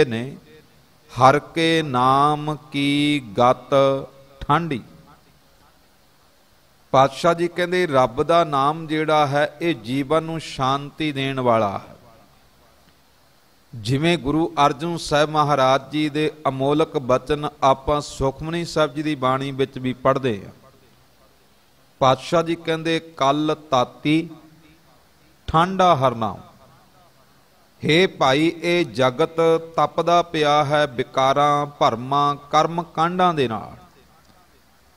ने हर के नाम की गत ठांडी। पातशाह जी कहते रब दा नाम जिहड़ा है ये जीवन नूं शांति देण वाला है। जिवें गुरु अर्जन साहब महाराज जी दे अमोलक बचन आपां सुखमनी साहब जी दी बाणी विच भी पढ़दे हां। पातशाह जी कहते कल ताती ठंडा हर नाम। हे भाई ये जगत तपदा पिया है विकारां भरमां कर्म कांडां दे नाल।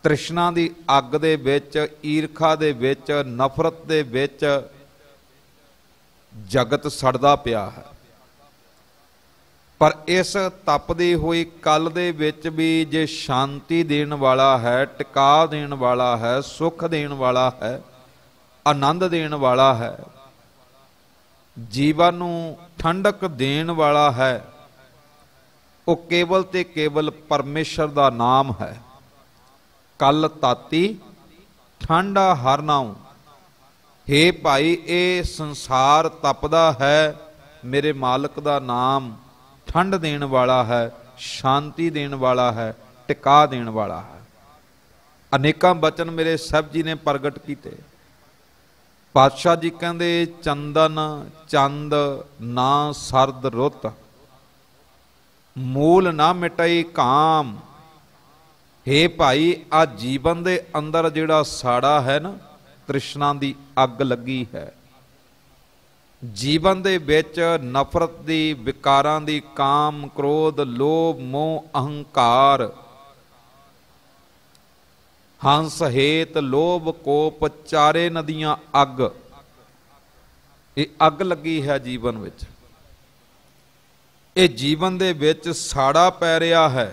तृष्णा दी अग दे विच, ईरखा दे विच, नफरत दे विच जगत सड़दा पिया है। पर इस तपदी हुई कल दे विच भी जे शांति देण वाला है, टिका देण वाला है, सुख देण वाला है, आनंद देण वाला है, जीवन नूं ठंडक देण वाला है, वो केवल ते केवल परमेश्वर दा नाम है। कल ताती ठंडा हर नाम। हे भाई ये संसार तपदा है, मेरे मालक दा नाम ठंड देण वाला है, शांति देण वाला है, टिका देण वाला है। अनेकां बचन मेरे साहब जी ने प्रगट कीते। पातशाह जी कहते चंदन चंद ना सरद रुत, मूल ना मिटाई काम। हे भाई आ जीवन दे अंदर जिहड़ा साड़ा है ना, तृष्णा दी अग लगी है। जीवन दे विच नफरत दी, विकारां दी, काम क्रोध लोभ मोह अहंकार, हंस हेत लोभ कोप चारे नदियां अग, ये अग लगी है जीवन विच। ये जीवन दे विच साड़ा पै रहा है।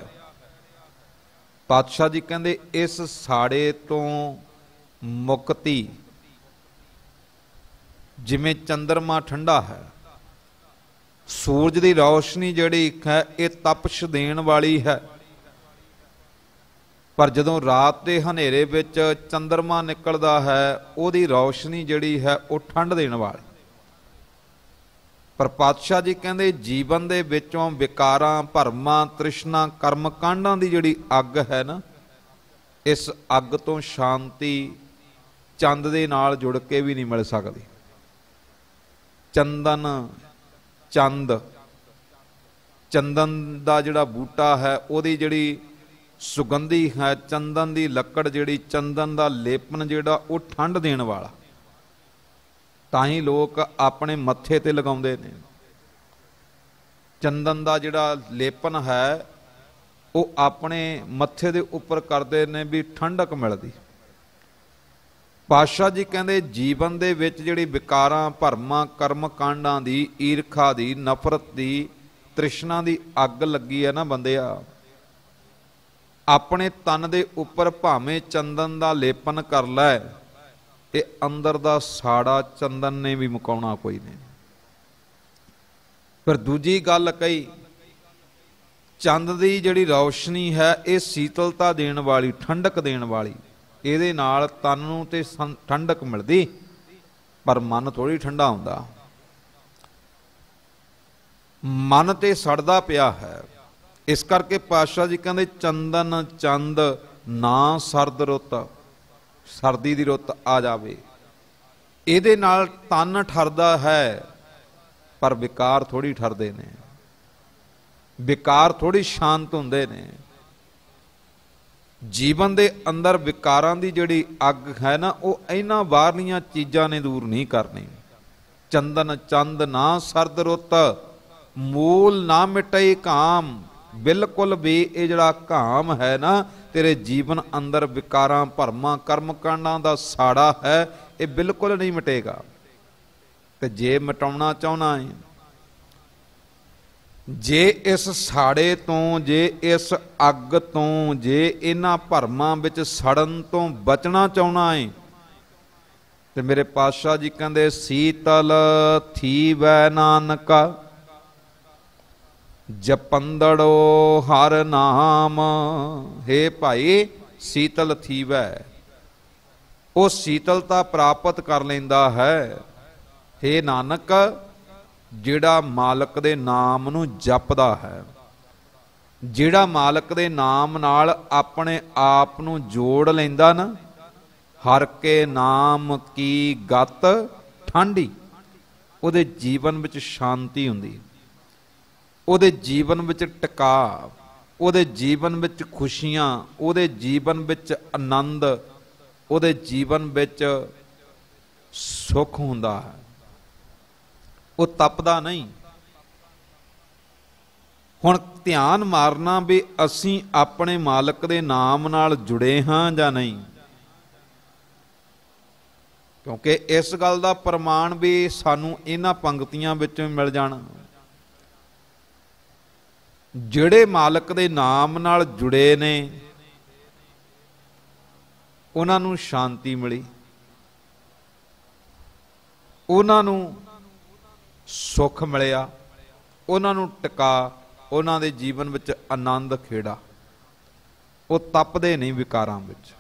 पातशाह जी कहते इस साड़े तो मुक्ति, जिमें चंद्रमा ठंडा है, सूरज की रोशनी जिहड़ी है ये तपश देण वाली है। पर जदों रात के हनेरे विच चंद्रमा निकलदा है, उहदी रोशनी जिहड़ी है वो ठंड देण वाली। पर पातशाह जी कहते जीवन दे विचों विकारां भरमां तृष्णा कर्म कांडां दी जिहड़ी अग है ना, इस अग तो शांति चंद दे नाल जुड़ के भी नहीं मिल सकती। चंदन चंद, चंदन दा जिहड़ा बूटा है उहदी जिहड़ी सुगंधी है, चंदन दी लकड़ जिहड़ी, चंदन दा लेपन जिहड़ा वो ठंड देण वाला। तां ही लोग अपने मत्थे ते लगाउंदे ने। चंदन दा जिहड़ा लेपन है वो अपने मत्थे दे उपर करदे ने भी ठंडक मिलदी। पातशाह जी कहते जीवन दे विच जिहड़ी विकारां भरमां कर्म कांडां दी, ईरखा दी, नफरत दी, तृष्णा दी अग लगी है ना बंदिया, अपने तन दे उपर भावें चंदन दा लेपन कर लै, ये अंदर दा साड़ा चंदन ने भी मुकाउणा कोई नहीं। फिर दूजी गल कही, चंद दी जिहड़ी रोशनी है ये शीतलता देण वाली, ठंडक देण वाली। ਇਹਦੇ ਨਾਲ तन नूं ते ठंडक मिलती, पर मन थोड़ी ठंडा हुंदा। मन ते सड़दा पिया है। इस करके पातशाह जी कहते चंदन चंद ना सरद रुत, सर्दी दी रुत आ जावे, ਇਹਦੇ ਨਾਲ तन ठरदा है, पर विकार थोड़ी ठरदे ने, विकार थोड़ी शांत हुंदे ने। जीवन दे अंदर विकारां दी जिहड़ी अग है ना, वो इन्हां बाहरलियां चीज़ां ने दूर नहीं करनी। चंदन चंद ना सरद रुत, मूल ना मिटाई काम। बिल्कुल भी ये जिहड़ा काम है ना, तेरे जीवन अंदर विकारां भरमां कर्म कांडां दा साड़ा है, ये बिल्कुल नहीं मिटेगा। ते जे मिटाउणा चाहुंदा है, जे इस साड़े तो, जे इस अग तो, जे इन्हां भरमां विच सड़न तो बचना चाहुंदा है, ते मेरे पातशाह जी कहंदे सीतल थीवै नानका, जपंदड़ो हर नाम। हे भाई शीतल थीवै, वो शीतलता प्राप्त कर लेंदा है। हे नानक ਜਿਹੜਾ ਮਾਲਕ ਦੇ ਨਾਮ ਨੂੰ ਜਪਦਾ ਹੈ, ਜਿਹੜਾ ਮਾਲਕ ਦੇ ਨਾਮ ਨਾਲ ਆਪਣੇ ਆਪ ਨੂੰ ਜੋੜ ਲੈਂਦਾ ਨਾ, ਹਰ ਕੇ ਨਾਮ ਕੀ ਗਤ ਠੰਡੀ, ਉਹਦੇ ਜੀਵਨ ਵਿੱਚ ਸ਼ਾਂਤੀ ਹੁੰਦੀ, ਉਹਦੇ ਜੀਵਨ ਵਿੱਚ ਟਿਕਾ, ਉਹਦੇ ਜੀਵਨ ਵਿੱਚ ਖੁਸ਼ੀਆਂ, ਉਹਦੇ ਜੀਵਨ ਵਿੱਚ ਆਨੰਦ, ਉਹਦੇ ਜੀਵਨ ਵਿੱਚ ਸੁੱਖ ਹੁੰਦਾ ਹੈ। ਉਹ ਤਪਦਾ ਨਹੀਂ। ਹੁਣ ਧਿਆਨ ਮਾਰਨਾ ਵੀ ਅਸੀਂ ਆਪਣੇ ਮਾਲਕ ਦੇ ਨਾਮ ਨਾਲ ਜੁੜੇ ਹਾਂ ਜਾਂ ਨਹੀਂ, ਕਿਉਂਕਿ ਇਸ ਗੱਲ ਦਾ ਪ੍ਰਮਾਣ ਵੀ ਸਾਨੂੰ ਇਹਨਾਂ ਪੰਕਤੀਆਂ ਵਿੱਚੋਂ ਮਿਲ ਜਾਣਾ। ਜਿਹੜੇ ਮਾਲਕ ਦੇ ਨਾਮ ਨਾਲ ਜੁੜੇ ਨੇ ਉਹਨਾਂ ਨੂੰ ਸ਼ਾਂਤੀ ਮਿਲੀ, ਉਹਨਾਂ ਨੂੰ ਸੁੱਖ ਮਿਲਿਆ, ਉਹਨਾਂ ਨੂੰ ਟਿਕਾ, ਉਹਨਾਂ ਦੇ ਜੀਵਨ ਵਿੱਚ ਆਨੰਦ ਖੇੜਾ। ਉਹ ਤਪਦੇ ਨਹੀਂ ਵਿਕਾਰਾਂ ਵਿੱਚ।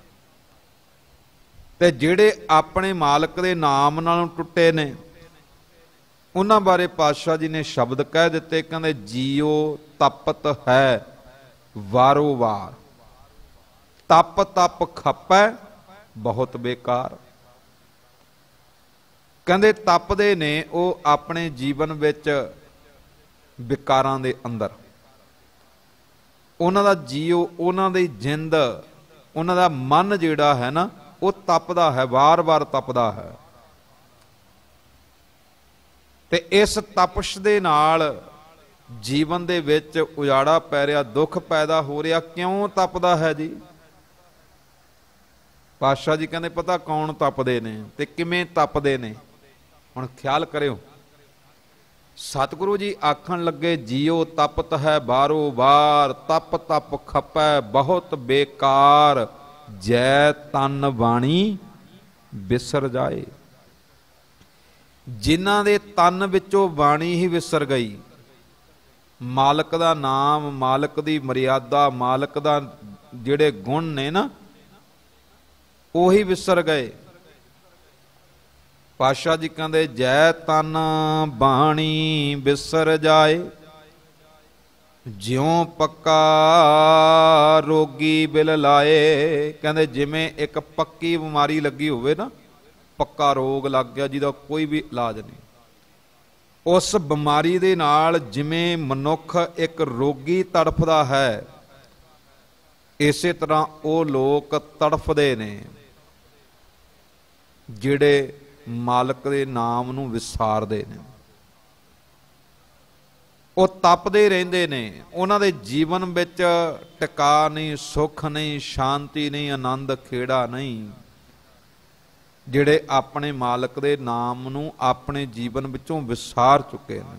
ਤੇ ਜਿਹੜੇ ਆਪਣੇ ਮਾਲਕ ਦੇ ਨਾਮ ਨਾਲੋਂ ਟੁੱਟੇ ਨੇ ਉਹਨਾਂ ਬਾਰੇ ਪਾਤਸ਼ਾਹ ਜੀ ਨੇ ਸ਼ਬਦ ਕਹਿ ਦਿੱਤੇ, ਕਹਿੰਦੇ ਜੀਓ ਤਪਤ ਹੈ ਵਾਰੋ ਵਾਰ, ਤਪ ਤਪ ਖਪੈ ਬਹੁਤ ਬੇਕਾਰ। ਕਹਿੰਦੇ ਤਪਦੇ ਨੇ ਉਹ ਆਪਣੇ ਜੀਵਨ ਵਿੱਚ ਵਿਕਾਰਾਂ ਦੇ ਅੰਦਰ, ਉਹਨਾਂ ਦਾ ਜੀਓ, ਉਹਨਾਂ ਦੀ ਜਿੰਦ, ਉਹਨਾਂ ਦਾ ਮਨ ਜਿਹੜਾ ਹੈ ਨਾ ਉਹ ਤਪਦਾ ਹੈ, ਵਾਰ-ਵਾਰ ਤਪਦਾ ਹੈ। ਤੇ ਇਸ ਤਪਸ਼ ਦੇ ਨਾਲ ਜੀਵਨ ਦੇ ਵਿੱਚ ਉਜਾੜਾ ਪੈ ਰਿਹਾ, ਦੁੱਖ ਪੈਦਾ ਹੋ ਰਿਹਾ। ਕਿਉਂ ਤਪਦਾ ਹੈ ਜੀ? ਪਾਤਸ਼ਾਹ ਜੀ ਕਹਿੰਦੇ ਪਤਾ ਕੌਣ ਤਪਦੇ ਨੇ ਤੇ ਕਿਵੇਂ ਤਪਦੇ ਨੇ। ਹੁਣ ਖਿਆਲ ਕਰਿਓ, ਸਤਿਗੁਰੂ ਜੀ ਆਖਣ ਲੱਗੇ ਜੀਓ ਤਪਤ ਹੈ ਬਾਰੋ ਬਾਰ, ਤਪ ਤਪ ਖਪੈ ਬਹੁਤ ਬੇਕਾਰ, ਜੈ ਤਨ ਬਾਣੀ ਵਿਸਰ ਜਾਏ। ਜਿਨ੍ਹਾਂ ਦੇ ਤਨ ਵਿੱਚੋਂ ਬਾਣੀ ਹੀ ਵਿਸਰ ਗਈ, ਮਾਲਕ ਦਾ ਨਾਮ, ਮਾਲਕ ਦੀ ਮਰਿਆਦਾ, ਮਾਲਕ ਦਾ ਜਿਹੜੇ ਗੁਣ ਨੇ ਨਾ ਉਹੀ ਵਿਸਰ ਗਏ। ਪਾਤਸ਼ਾਹ ਜੀ ਕਹਿੰਦੇ ਜੈ ਤਨ ਬਾਣੀ ਵਿਸਰ ਜਾਏ, ਜਿਉਂ ਪੱਕਾ ਰੋਗੀ ਬਿਲ ਲਾਏ। ਕਹਿੰਦੇ ਜਿਵੇਂ ਇੱਕ ਪੱਕੀ ਬਿਮਾਰੀ ਲੱਗੀ ਹੋਵੇ ਨਾ, ਪੱਕਾ ਰੋਗ ਲੱਗ ਗਿਆ ਜਿਹਦਾ ਕੋਈ ਵੀ ਇਲਾਜ ਨਹੀਂ, ਉਸ ਬਿਮਾਰੀ ਦੇ ਨਾਲ ਜਿਵੇਂ ਮਨੁੱਖ ਇੱਕ ਰੋਗੀ ਤੜਫਦਾ ਹੈ, ਇਸੇ ਤਰ੍ਹਾਂ ਉਹ ਲੋਕ ਤੜਫਦੇ ਨੇ ਜਿਹੜੇ ਮਾਲਕ ਦੇ ਨਾਮ ਨੂੰ ਵਿਸਾਰਦੇ ਨੇ। ਉਹ ਤਪਦੇ ਰਹਿੰਦੇ ਨੇ, ਉਹਨਾਂ ਦੇ ਜੀਵਨ ਵਿੱਚ ਟਿਕਾ ਨਹੀਂ, ਸੁੱਖ ਨਹੀਂ, ਸ਼ਾਂਤੀ ਨਹੀਂ, ਆਨੰਦ ਖੇੜਾ ਨਹੀਂ। ਜਿਹੜੇ ਆਪਣੇ ਮਾਲਕ ਦੇ ਨਾਮ ਨੂੰ ਆਪਣੇ ਜੀਵਨ ਵਿੱਚੋਂ ਵਿਸਾਰ ਚੁੱਕੇ ਨੇ।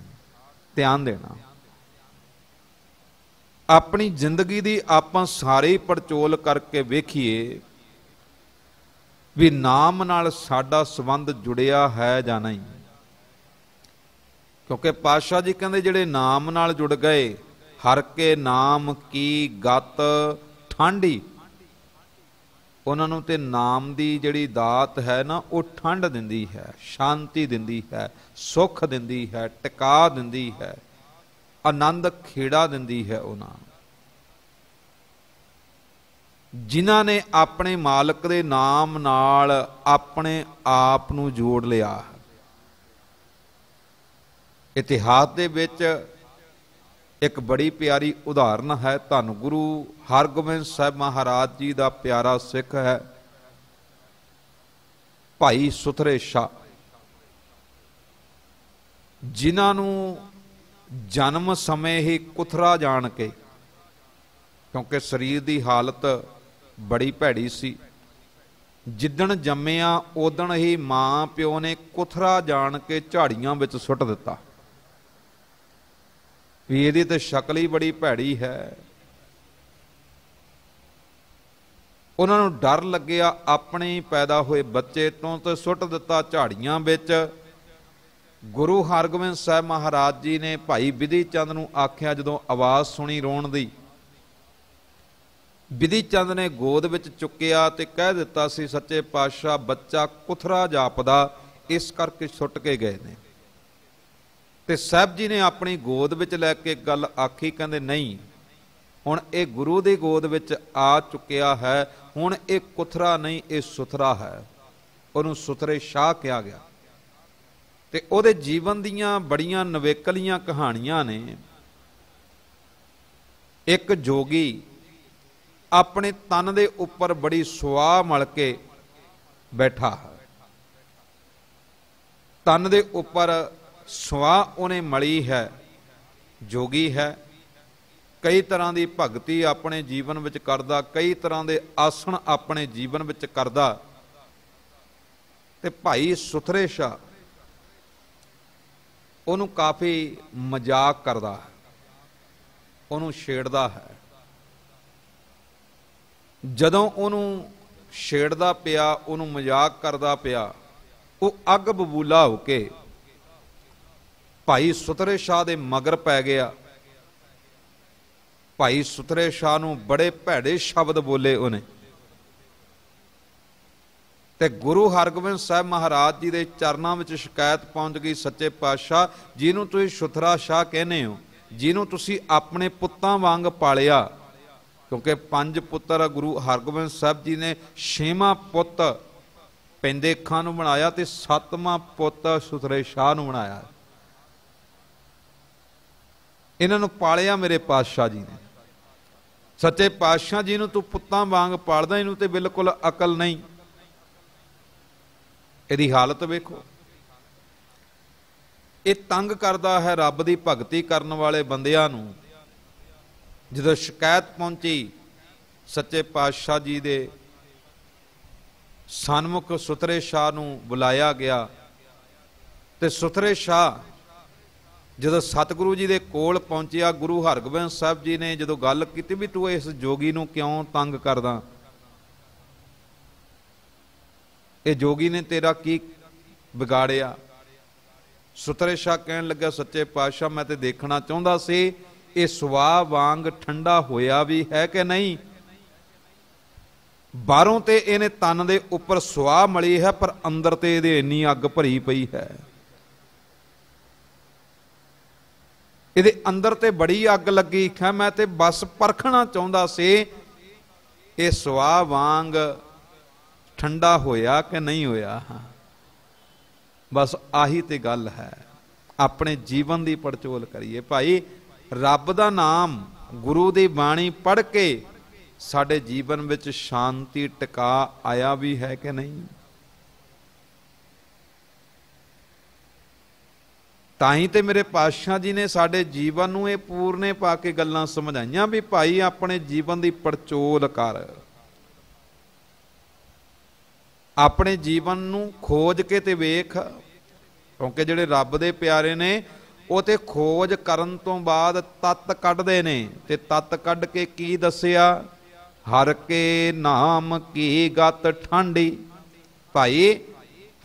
ਧਿਆਨ ਦੇਣਾ, ਆਪਣੀ ਜ਼ਿੰਦਗੀ ਦੀ ਆਪਾਂ ਸਾਰੀ ਪੜਚੋਲ ਕਰਕੇ ਵੇਖੀਏ ਵੀ ਨਾਮ ਨਾਲ ਸਾਡਾ ਸੰਬੰਧ ਜੁੜਿਆ ਹੈ ਜਾਂ ਨਹੀਂ। ਕਿਉਂਕਿ ਪਾਤਸ਼ਾਹ ਜੀ ਕਹਿੰਦੇ ਜਿਹੜੇ ਨਾਮ ਨਾਲ ਜੁੜ ਗਏ, ਹਰ ਕੇ ਨਾਮ ਕੀ ਗਤ ਠੰਡੀ, ਉਹਨਾਂ ਨੂੰ ਤੇ ਨਾਮ ਦੀ ਜਿਹੜੀ ਦਾਤ ਹੈ ਨਾ ਉਹ ਠੰਡ ਦਿੰਦੀ ਹੈ, ਸ਼ਾਂਤੀ ਦਿੰਦੀ ਹੈ, ਸੁੱਖ ਦਿੰਦੀ ਹੈ, ਟਿਕਾ ਦਿੰਦੀ ਹੈ, ਆਨੰਦ ਖੇੜਾ ਦਿੰਦੀ ਹੈ। ਉਹਨਾਂ ਜਿਨ੍ਹਾਂ ਨੇ ਆਪਣੇ ਮਾਲਕ ਦੇ ਨਾਮ ਨਾਲ ਆਪਣੇ ਆਪ ਨੂੰ ਜੋੜ ਲਿਆ। ਇਤਿਹਾਸ ਦੇ ਵਿੱਚ ਇੱਕ ਬੜੀ ਪਿਆਰੀ ਉਦਾਹਰਨ ਹੈ। ਧੰਨ ਗੁਰੂ ਹਰਗੋਬਿੰਦ ਸਾਹਿਬ ਮਹਾਰਾਜ ਜੀ ਦਾ ਪਿਆਰਾ ਸਿੱਖ ਹੈ ਭਾਈ ਸੁਥਰੇ ਸ਼ਾਹ, ਜਿਨ੍ਹਾਂ ਨੂੰ ਜਨਮ ਸਮੇਂ ਹੀ ਕੁਥਰਾ ਜਾਣ ਕੇ, ਕਿਉਂਕਿ ਸਰੀਰ ਦੀ ਹਾਲਤ ਬੜੀ ਭੈੜੀ ਸੀ, ਜਿੱਦਣ ਜੰਮਿਆ ਉਦਣ ਹੀ ਮਾਂ ਪਿਓ ਨੇ ਕੁਥਰਾ ਜਾਣ ਕੇ ਝਾੜੀਆਂ ਵਿੱਚ ਸੁੱਟ ਦਿੱਤਾ ਵੀ ਇਹਦੀ ਤਾਂ ਸ਼ਕਲ ਹੀ ਬੜੀ ਭੈੜੀ ਹੈ। ਉਹਨਾਂ ਨੂੰ ਡਰ ਲੱਗਿਆ ਆਪਣੇ ਪੈਦਾ ਹੋਏ ਬੱਚੇ ਤੋਂ, ਤੇ ਸੁੱਟ ਦਿੱਤਾ ਝਾੜੀਆਂ ਵਿੱਚ। ਗੁਰੂ ਹਰਗੋਬਿੰਦ ਸਾਹਿਬ ਮਹਾਰਾਜ ਜੀ ਨੇ ਭਾਈ ਬਿਧੀ ਚੰਦ ਨੂੰ ਆਖਿਆ, ਜਦੋਂ ਆਵਾਜ਼ ਸੁਣੀ ਰੋਣ ਦੀ, ਬਿਧੀ ਚੰਦ ਨੇ ਗੋਦ ਵਿੱਚ ਚੁੱਕਿਆ ਤੇ ਕਹਿ ਦਿੱਤਾ ਸੀ, ਸੱਚੇ ਪਾਤਸ਼ਾਹ ਬੱਚਾ ਕੁਥਰਾ ਜਾਪਦਾ, ਇਸ ਕਰਕੇ ਸੁੱਟ ਕੇ ਗਏ ਨੇ। ਤੇ ਸਾਹਿਬ ਜੀ ਨੇ ਆਪਣੀ ਗੋਦ ਵਿੱਚ ਲੈ ਕੇ ਗੱਲ ਆਖੀ, ਕਹਿੰਦੇ ਨਹੀਂ ਹੁਣ ਇਹ ਗੁਰੂ ਦੀ ਗੋਦ ਵਿੱਚ ਆ ਚੁੱਕਿਆ ਹੈ, ਹੁਣ ਇਹ ਕੁਥਰਾ ਨਹੀਂ ਇਹ ਸੁਥਰਾ ਹੈ। ਉਹਨੂੰ ਸੁਥਰੇ ਸ਼ਾਹ ਕਿਹਾ ਗਿਆ। ਤੇ ਉਹਦੇ ਜੀਵਨ ਦੀਆਂ ਬੜੀਆਂ ਨਵੇਕਲੀਆਂ ਕਹਾਣੀਆਂ ਨੇ। ਇੱਕ ਜੋਗੀ ਆਪਣੇ ਤਨ ਦੇ ਉੱਪਰ ਬੜੀ ਸੁਆਹ ਮਲ ਕੇ ਬੈਠਾ ਹੈ। ਤਨ ਦੇ ਉੱਪਰ ਸੁਆਹ ਉਹਨੇ ਮਲੀ ਹੈ, ਜੋਗੀ ਹੈ। ਕਈ ਤਰ੍ਹਾਂ ਦੀ ਭਗਤੀ ਆਪਣੇ ਜੀਵਨ ਵਿੱਚ ਕਰਦਾ, ਕਈ ਤਰ੍ਹਾਂ ਦੇ ਆਸਣ ਆਪਣੇ ਜੀਵਨ ਵਿੱਚ ਕਰਦਾ। ਤੇ ਭਾਈ ਸੁਥਰੇ ਸ਼ਾਹ ਉਹਨੂੰ ਕਾਫੀ ਮਜ਼ਾਕ ਕਰਦਾ ਹੈ, ਉਹਨੂੰ ਛੇੜਦਾ ਹੈ। ਜਦੋਂ ਉਹਨੂੰ ਛੇੜਦਾ ਪਿਆ, ਉਹਨੂੰ ਮਜ਼ਾਕ ਕਰਦਾ ਪਿਆ, ਉਹ ਅੱਗ ਬਬੂਲਾ ਹੋ ਕੇ ਭਾਈ ਸੁਥਰੇ ਸ਼ਾਹ ਦੇ ਮਗਰ ਪੈ ਗਿਆ। ਭਾਈ ਸੁਥਰੇ ਸ਼ਾਹ ਨੂੰ ਬੜੇ ਭੈੜੇ ਸ਼ਬਦ ਬੋਲੇ ਉਹਨੇ। ਤੇ ਗੁਰੂ ਹਰਗੋਬਿੰਦ ਸਾਹਿਬ ਮਹਾਰਾਜ ਜੀ ਦੇ ਚਰਨਾਂ ਵਿੱਚ ਸ਼ਿਕਾਇਤ ਪਹੁੰਚ ਗਈ, ਸੱਚੇ ਪਾਤਸ਼ਾਹ ਜਿਹਨੂੰ ਤੁਸੀਂ ਸੁਥਰਾ ਸ਼ਾਹ ਕਹਿੰਦੇ ਹੋ, ਜਿਹਨੂੰ ਤੁਸੀਂ ਆਪਣੇ ਪੁੱਤਾਂ ਵਾਂਗ ਪਾਲਿਆ, ਕਿਉਂਕਿ 5 ਪੁੱਤਰ ਗੁਰੂ ਹਰਗੋਬਿੰਦ ਸਾਹਿਬ ਜੀ ਨੇ, 6ਵਾਂ ਪੁੱਤ ਪੈਂਦੇ ਖਾਂ ਨੂੰ ਬਣਾਇਆ ਤੇ 7ਵਾਂ ਪੁੱਤ ਸੁਥਰੇ ਸ਼ਾਹ ਨੂੰ ਬਣਾਇਆ। ਇਹਨਾਂ ਨੂੰ ਪਾਲਿਆ ਮੇਰੇ ਪਾਤਸ਼ਾਹ ਜੀ ਨੇ। ਸੱਚੇ ਪਾਤਸ਼ਾਹ ਜੀ ਨੂੰ ਤੂੰ ਪੁੱਤਾਂ ਵਾਂਗ ਪਾਲਦਾ, ਇਹਨੂੰ ਤੇ ਬਿਲਕੁਲ ਅਕਲ ਨਹੀਂ। ਇਹਦੀ ਹਾਲਤ ਵੇਖੋ। ਇਹ ਤੰਗ ਕਰਦਾ ਹੈ ਰੱਬ ਦੀ ਭਗਤੀ ਕਰਨ ਵਾਲੇ ਬੰਦਿਆਂ ਨੂੰ। ਜਦੋਂ ਸ਼ਿਕਾਇਤ ਪਹੁੰਚੀ ਸੱਚੇ ਪਾਤਸ਼ਾਹ ਜੀ ਦੇ ਸਨਮੁਖ ਸੁਥਰੇ ਸ਼ਾਹ ਨੂੰ ਬੁਲਾਇਆ ਗਿਆ। ਤੇ ਸੁਥਰੇ ਸ਼ਾਹ ਜਦੋਂ ਸਤਿਗੁਰੂ ਜੀ ਦੇ ਕੋਲ ਪਹੁੰਚਿਆ, ਗੁਰੂ ਹਰਗੋਬਿੰਦ ਸਾਹਿਬ ਜੀ ਨੇ ਜਦੋਂ ਗੱਲ ਕੀਤੀ ਵੀ ਤੂੰ ਇਸ ਜੋਗੀ ਨੂੰ ਕਿਉਂ ਤੰਗ ਕਰਦਾ, ਇਹ ਜੋਗੀ ਨੇ ਤੇਰਾ ਕੀ ਵਿਗਾੜਿਆ। ਸੁਥਰੇ ਸ਼ਾਹ ਕਹਿਣ ਲੱਗਾ, ਸੱਚੇ ਪਾਤਸ਼ਾਹ ਮੈਂ ਤੇ ਦੇਖਣਾ ਚਾਹੁੰਦਾ ਸੀ ਇਹ ਸੁਆਹ ਵਾਂਗ ਠੰਡਾ ਹੋਇਆ ਵੀ ਹੈ ਕਿ ਨਹੀਂ। ਬਾਹਰੋਂ ਤੇ ਇਹਨੇ ਤਨ ਦੇ ਉੱਪਰ ਸੁਆਹ ਮਲੀ ਹੈ, ਪਰ ਅੰਦਰ ਤੇ ਇਹਦੇ ਇੰਨੀ ਅੱਗ ਭਰੀ ਪਈ ਹੈ। ਇਹਦੇ ਅੰਦਰ ਤੇ ਬੜੀ ਅੱਗ ਲੱਗੀ ਹੈ। ਮੈਂ ਤੇ ਬਸ ਪਰਖਣਾ ਚਾਹੁੰਦਾ ਸੀ ਇਹ ਸੁਆਹ ਵਾਂਗ ਠੰਡਾ ਹੋਇਆ ਕਿ ਨਹੀਂ ਹੋਇਆ। ਬਸ ਆਹੀ ਤੇ ਗੱਲ ਹੈ। ਆਪਣੇ ਜੀਵਨ ਦੀ ਪੜਚੋਲ ਕਰੀਏ ਭਾਈ। ਰੱਬ ਦਾ ਨਾਮ, ਗੁਰੂ ਦੀ ਬਾਣੀ ਪੜ੍ਹ ਕੇ ਸਾਡੇ ਜੀਵਨ ਵਿੱਚ ਸ਼ਾਂਤੀ ਟਿਕਾ ਆਇਆ ਵੀ ਹੈ ਕਿ ਨਹੀਂ। ਤਾਂ ਹੀ ਤੇ ਮੇਰੇ ਪਾਤਸ਼ਾਹ ਜੀ ਨੇ ਸਾਡੇ ਜੀਵਨ ਨੂੰ ਇਹ ਪੂਰਨੇ ਪਾ ਕੇ ਗੱਲਾਂ ਸਮਝਾਈਆਂ ਵੀ ਭਾਈ ਆਪਣੇ ਜੀਵਨ ਦੀ ਪੜਚੋਲ ਕਰ। ਆਪਣੇ ਜੀਵਨ ਨੂੰ ਖੋਜ ਕੇ ਤੇ ਵੇਖ, ਕਿਉਂਕਿ ਜਿਹੜੇ ਰੱਬ ਦੇ ਪਿਆਰੇ ਨੇ ਉਹ ਤੇ ਖੋਜ ਕਰਨ ਤੋਂ ਬਾਅਦ ਤੱਤ ਕੱਢਦੇ ਨੇ। ਤੇ ਤੱਤ ਕੱਢ ਕੇ ਕੀ ਦੱਸਿਆ, ਹਰ ਕੇ ਨਾਮ ਕੀ ਗਤ ਠੰਡੀ। ਭਾਈ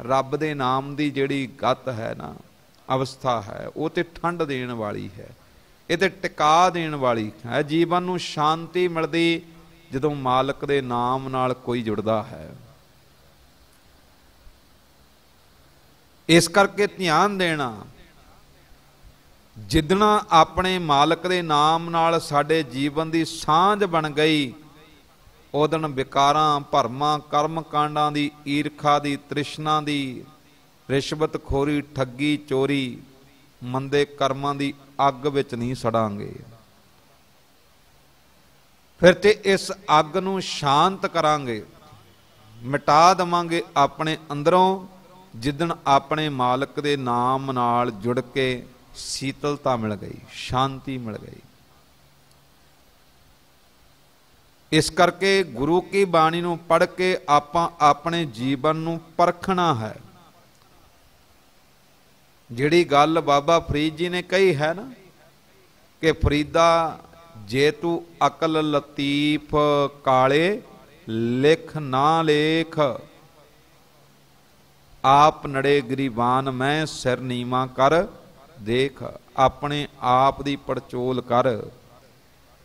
ਰੱਬ ਦੇ ਨਾਮ ਦੀ ਜਿਹੜੀ ਗਤ ਹੈ ਨਾ, ਅਵਸਥਾ ਹੈ, ਉਹ ਤੇ ਠੰਡ ਦੇਣ ਵਾਲੀ ਹੈ, ਇਹ ਤੇ ਟਿਕਾ ਦੇਣ ਵਾਲੀ ਹੈ। ਜੀਵਨ ਨੂੰ ਸ਼ਾਂਤੀ ਮਿਲਦੀ ਜਦੋਂ ਮਾਲਕ ਦੇ ਨਾਮ ਨਾਲ ਕੋਈ ਜੁੜਦਾ ਹੈ। ਇਸ ਕਰਕੇ ਧਿਆਨ ਦੇਣਾ, ਜਿੱਦਣਾ ਆਪਣੇ ਮਾਲਕ ਦੇ ਨਾਮ ਨਾਲ ਸਾਡੇ ਜੀਵਨ ਦੀ ਸਾਂਝ ਬਣ ਗਈ, ਉਹ ਦਿਨ ਵਿਕਾਰਾਂ, ਭਰਮਾਂ, ਕਰਮ ਕਾਂਡਾਂ ਦੀ, ਈਰਖਾ ਦੀ, ਤ੍ਰਿਸ਼ਨਾ ਦੀ, ਰਿਸ਼ਵਤ ਖੋਰੀ, ਠੱਗੀ, ਚੋਰੀ, ਮੰਦੇ ਕਰਮਾਂ ਦੀ ਅੱਗ ਵਿੱਚ ਨਹੀਂ ਸੜਾਂਗੇ। ਫਿਰ ਤੇ ਇਸ ਅੱਗ ਨੂੰ ਸ਼ਾਂਤ ਕਰਾਂਗੇ, ਮਿਟਾ ਦੇਵਾਂਗੇ ਆਪਣੇ ਅੰਦਰੋਂ, ਜਿੱਦਣ ਆਪਣੇ ਮਾਲਕ ਦੇ ਨਾਮ ਨਾਲ ਜੁੜ ਕੇ ਸੀਤਲਤਾ ਮਿਲ ਗਈ, ਸ਼ਾਂਤੀ ਮਿਲ ਗਈ। ਇਸ ਕਰਕੇ ਗੁਰੂ ਕੀ ਬਾਣੀ ਨੂੰ ਪੜ੍ਹ ਕੇ ਆਪਾਂ ਆਪਣੇ ਜੀਵਨ ਨੂੰ ਪਰਖਣਾ ਹੈ। ਜਿਹੜੀ ਗੱਲ ਬਾਬਾ ਫਰੀਦ ਜੀ ਨੇ ਕਹੀ ਹੈ ਨਾ ਕਿ ਫਰੀਦਾ ਜੇ ਤੂੰ ਅਕਲ ਲਤੀਫ ਕਾਲੇ ਲਿਖ ਨਾ ਲੇਖ, ਆਪ ਨੜੇ ਗਰੀਬਾਨ ਮੈਂ ਸਿਰ ਨੀਵਾਂ ਕਰ ਦੇਖ। ਆਪਣੇ ਆਪ ਦੀ ਪੜਚੋਲ ਕਰ,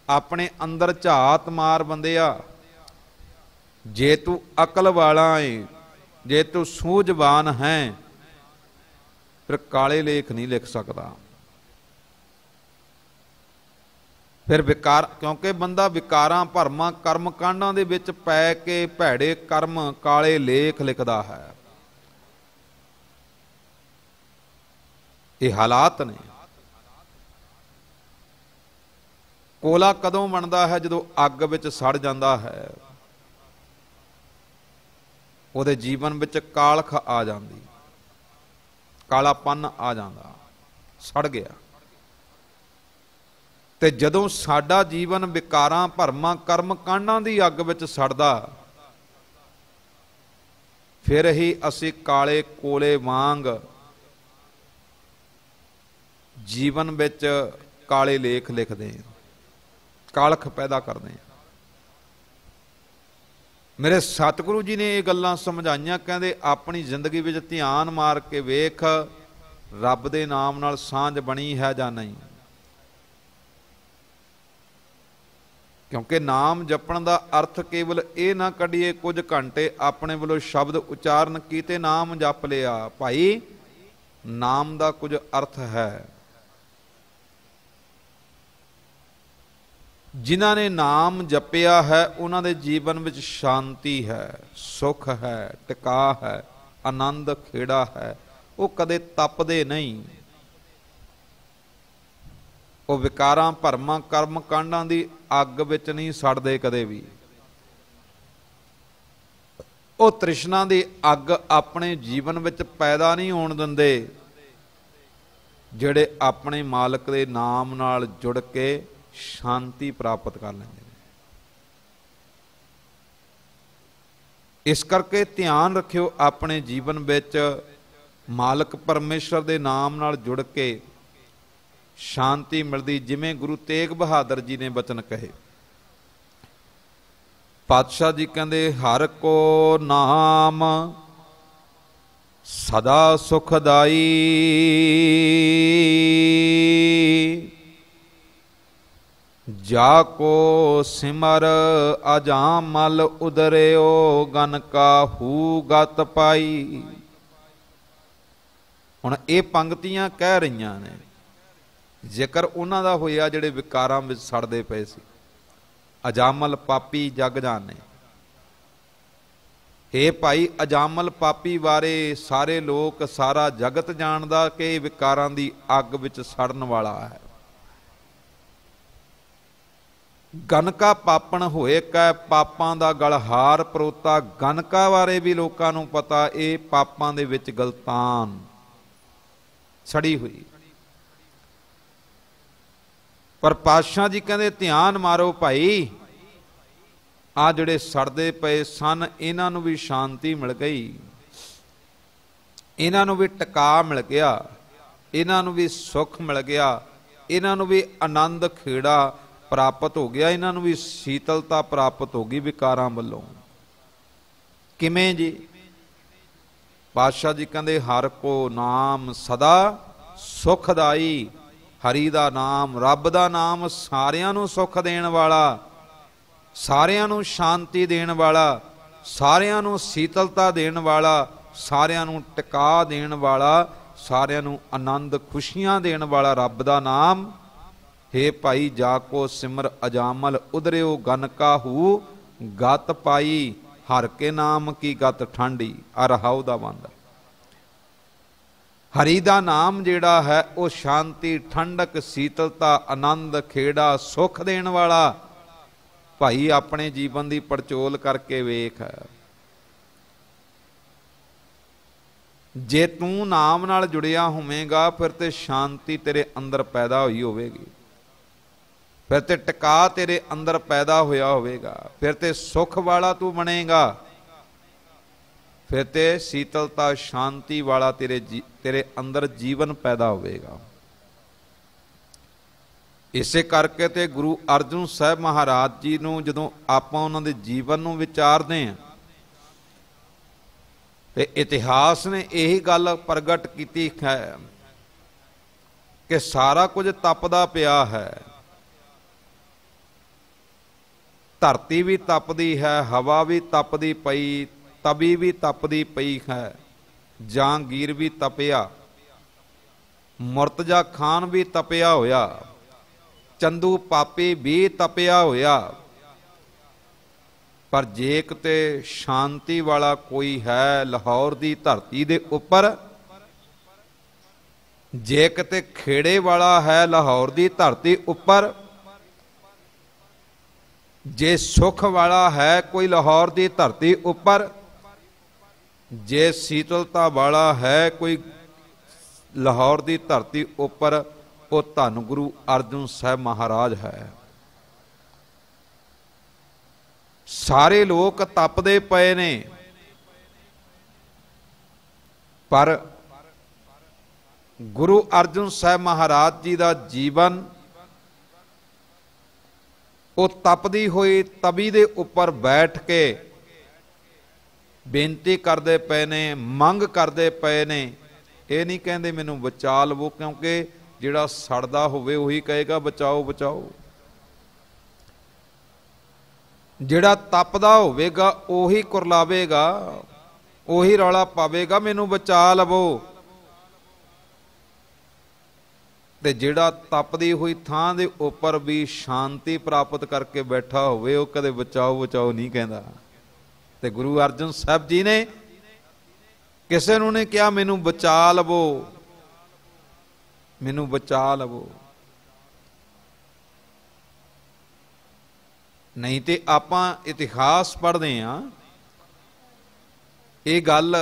ਆਪਣੇ ਅੰਦਰ ਝਾਤ ਮਾਰ ਬੰਦਿਆ। ਜੇ ਤੂੰ ਅਕਲ ਵਾਲਾ ਏ, ਜੇ ਤੂੰ ਸੂਝਵਾਨ ਹੈ, ਫਿਰ ਕਾਲੇ ਲੇਖ ਨਹੀਂ ਲਿਖ ਸਕਦਾ। फिर विकार, क्योंकि बंदा विकारां भरमां कर्म कांडां दे विच पै के भैड़े कर्म काले लेख लिखदा है। ये हालात ने। कोला कदों बनता है? जदों अग विच सड़ जाता है, ਉਹਦੇ जीवन विच कालख आ जाती, कालापन आ जाता, सड़ गया। ते जदों साडा जीवन विकारां भरमां कर्म कांडां दी अग विच सड़दा, फिर ही असीं काले कोले वांग जीवन विच काले लेख लिखदे हैं, कालख पैदा करदे हैं। मेरे सतगुरु जी ने ये गल्लां समझाइयां, कहंदे अपनी जिंदगी विच ध्यान मार के वेख, रब दे नाम नाल सांझ बनी है जां नहीं। क्योंकि नाम जपण दा अर्थ केवल ये ना कढीए कुछ घंटे अपने वालों शब्द उचारण कीते नाम जप लिया। भाई नाम दा कुछ अर्थ है। जिन्हां ने नाम जपिया है उन्हां दे जीवन विच शांति है, सुख है, टिका है, आनंद खेड़ा है। वो कदे तपदे नहीं, वो विकारां भरमां कर्म कांडां दी अग विच नहीं सड़दे कदे भी। वो तृष्णा दी अग अपने जीवन विच पैदा नहीं होण दिंदे, जिहड़े अपने मालक दे नाम नाल जुड़ के शांति प्राप्त कर लेंगे। इस करके ध्यान रखियो, अपने जीवन विच मालक परमेश्वर दे नाम नाल जुड़ के शांति मिलदी। जिवें गुरु तेग बहादुर जी ने वचन कहे, पातशाह जी कहंदे हर को नाम सदा सुखदाई, जाको सिमर अजामल उदरियो गन काहू गत पाई। हुण ये पंक्तियां कह रहीआं ने, जिक्र उन्हां दा होया जिहड़े विकारां विच सड़दे पए सी। अजामल पापी जग जाने। हे भाई, अजामल पापी बारे सारे लोग, सारा जगत जानदा कि विकारां दी अग विच सड़न वाला है। गनका पापण होए कै, पापां दा गलहार परोता। गनका बारे भी लोकां नूं पता, ये पापां दे विच गलतान सड़ी हुई। पर पातशाह जी कहंदे ध्यान मारो भाई, आ जिहड़े सड़दे पए सन, इन्हां नूं भी शांति मिल गई, इन्हां नूं भी टिका मिल गया, इन्हां नूं भी सुख मिल गया, इन्हां नूं भी आनंद खेड़ा प्राप्त हो गया, इन्हां नूं भी शीतलता प्राप्त हो गई विकारां वल्लों। किवें जी? पातशाह जी कहंदे हर को नाम सदा सुखदाई। हरि दा नाम, रब दा नाम सारियां नूं सुख देण वाला, सारियां नूं शांति देण वाला, सारियां नूं शीतलता देण वाला, सारियां नूं टिका देण वाला, सारियां नूं आनंद खुशियां देण वाला रब दा नाम। हे भाई, जाको सिमर अजामल उदरियो गन काहू गत पाई। हर के नाम की गत ठांडी। अरहाऊ दा बंद। हरि दा नाम जिहड़ा है वो शांति, ठंडक, शीतलता, आनंद खेड़ा, सुख देण वाला। भाई अपने जीवन की पड़चोल करके वेख, जे तू नाम नाल जुड़िया होवेगा फिर ते शांति तेरे अंदर पैदा हुई होवेगी, फिर ते टिका तेरे अंदर पैदा होया होवेगा, फिर ते सुख वाला तू बनेगा, फिर ते शीतलता शांति वाला तेरे अंदर जीवन पैदा होवेगा। इसे करके ते गुरु अर्जुन साहब महाराज जी नूं जदों आपां उन्हां दे जीवन नूं विचारदे हां ते इतिहास ने यही गल प्रगट कीती है कि सारा कुछ तपदा पिया है। धरती भी तपदी है, हवा भी तपदी पई, तवी भी तपदी पई है, जहांगीर भी तपिया, मुर्तजा खान भी तपिया होया, ਚੰਦੂ ਪਾਪੀ ਵੀ ਤਪਿਆ ਹੋਇਆ। ਪਰ ਜੇ ਕਿਤੇ ਸ਼ਾਂਤੀ ਵਾਲਾ ਕੋਈ ਹੈ ਲਾਹੌਰ ਦੀ ਧਰਤੀ ਦੇ ਉੱਪਰ, ਜੇ ਕਿਤੇ ਖੇੜੇ ਵਾਲਾ ਹੈ ਲਾਹੌਰ ਦੀ ਧਰਤੀ ਉੱਪਰ, ਜੇ ਸੁਖ ਵਾਲਾ ਹੈ ਕੋਈ ਲਾਹੌਰ ਦੀ ਧਰਤੀ ਉੱਪਰ, ਜੇ ਸੀਤਲਤਾ ਵਾਲਾ ਹੈ ਕੋਈ ਲਾਹੌਰ ਦੀ ਧਰਤੀ ਉੱਪਰ, ਉਹ ਧੰਨ ਗੁਰੂ ਅਰਜਨ ਸਾਹਿਬ ਮਹਾਰਾਜ ਹੈ। ਸਾਰੇ ਲੋਕ ਤਪਦੇ ਪਏ ਨੇ, ਪਰ ਗੁਰੂ ਅਰਜਨ ਸਾਹਿਬ ਮਹਾਰਾਜ ਜੀ ਦਾ ਜੀਵਨ ਉਹ ਤਪਦੀ ਹੋਈ ਤਵੀ ਦੇ ਉੱਪਰ ਬੈਠ ਕੇ ਬੇਨਤੀ ਕਰਦੇ ਪਏ ਨੇ, ਮੰਗ ਕਰਦੇ ਪਏ ਨੇ। ਇਹ ਨਹੀਂ ਕਹਿੰਦੇ ਮੈਨੂੰ ਬਚਾ ਲਵੋ, ਕਿਉਂਕਿ ਜਿਹੜਾ ਸੜਦਾ ਹੋਵੇ ਉਹੀ ਕਹੇਗਾ ਬਚਾਓ ਬਚਾਓ। ਜਿਹੜਾ ਤਪਦਾ ਹੋਵੇਗਾ ਉਹੀ ਕੁਰਲਾਵੇਗਾ, ਉਹੀ ਰੌਲਾ ਪਾਵੇਗਾ ਮੈਨੂੰ ਬਚਾ ਲਵੋ। ਤੇ ਜਿਹੜਾ ਤਪਦੀ ਹੋਈ ਥਾਂ ਦੇ ਉੱਪਰ ਵੀ ਸ਼ਾਂਤੀ ਪ੍ਰਾਪਤ ਕਰਕੇ ਬੈਠਾ ਹੋਵੇ ਉਹ ਕਦੇ ਬਚਾਓ ਬਚਾਓ ਨਹੀਂ ਕਹਿੰਦਾ। ਤੇ ਗੁਰੂ ਅਰਜਨ ਸਾਹਿਬ ਜੀ ਨੇ ਕਿਸੇ ਨੂੰ ਨੇ ਕਿਹਾ ਮੈਨੂੰ ਬਚਾ ਲਵੋ, ਮੈਨੂੰ ਬਚਾ ਲਵੋ। ਨਹੀਂ ਤੇ ਆਪਾਂ ਇਤਿਹਾਸ ਪੜ੍ਹਦੇ ਹਾਂ, ਇਹ ਗੱਲ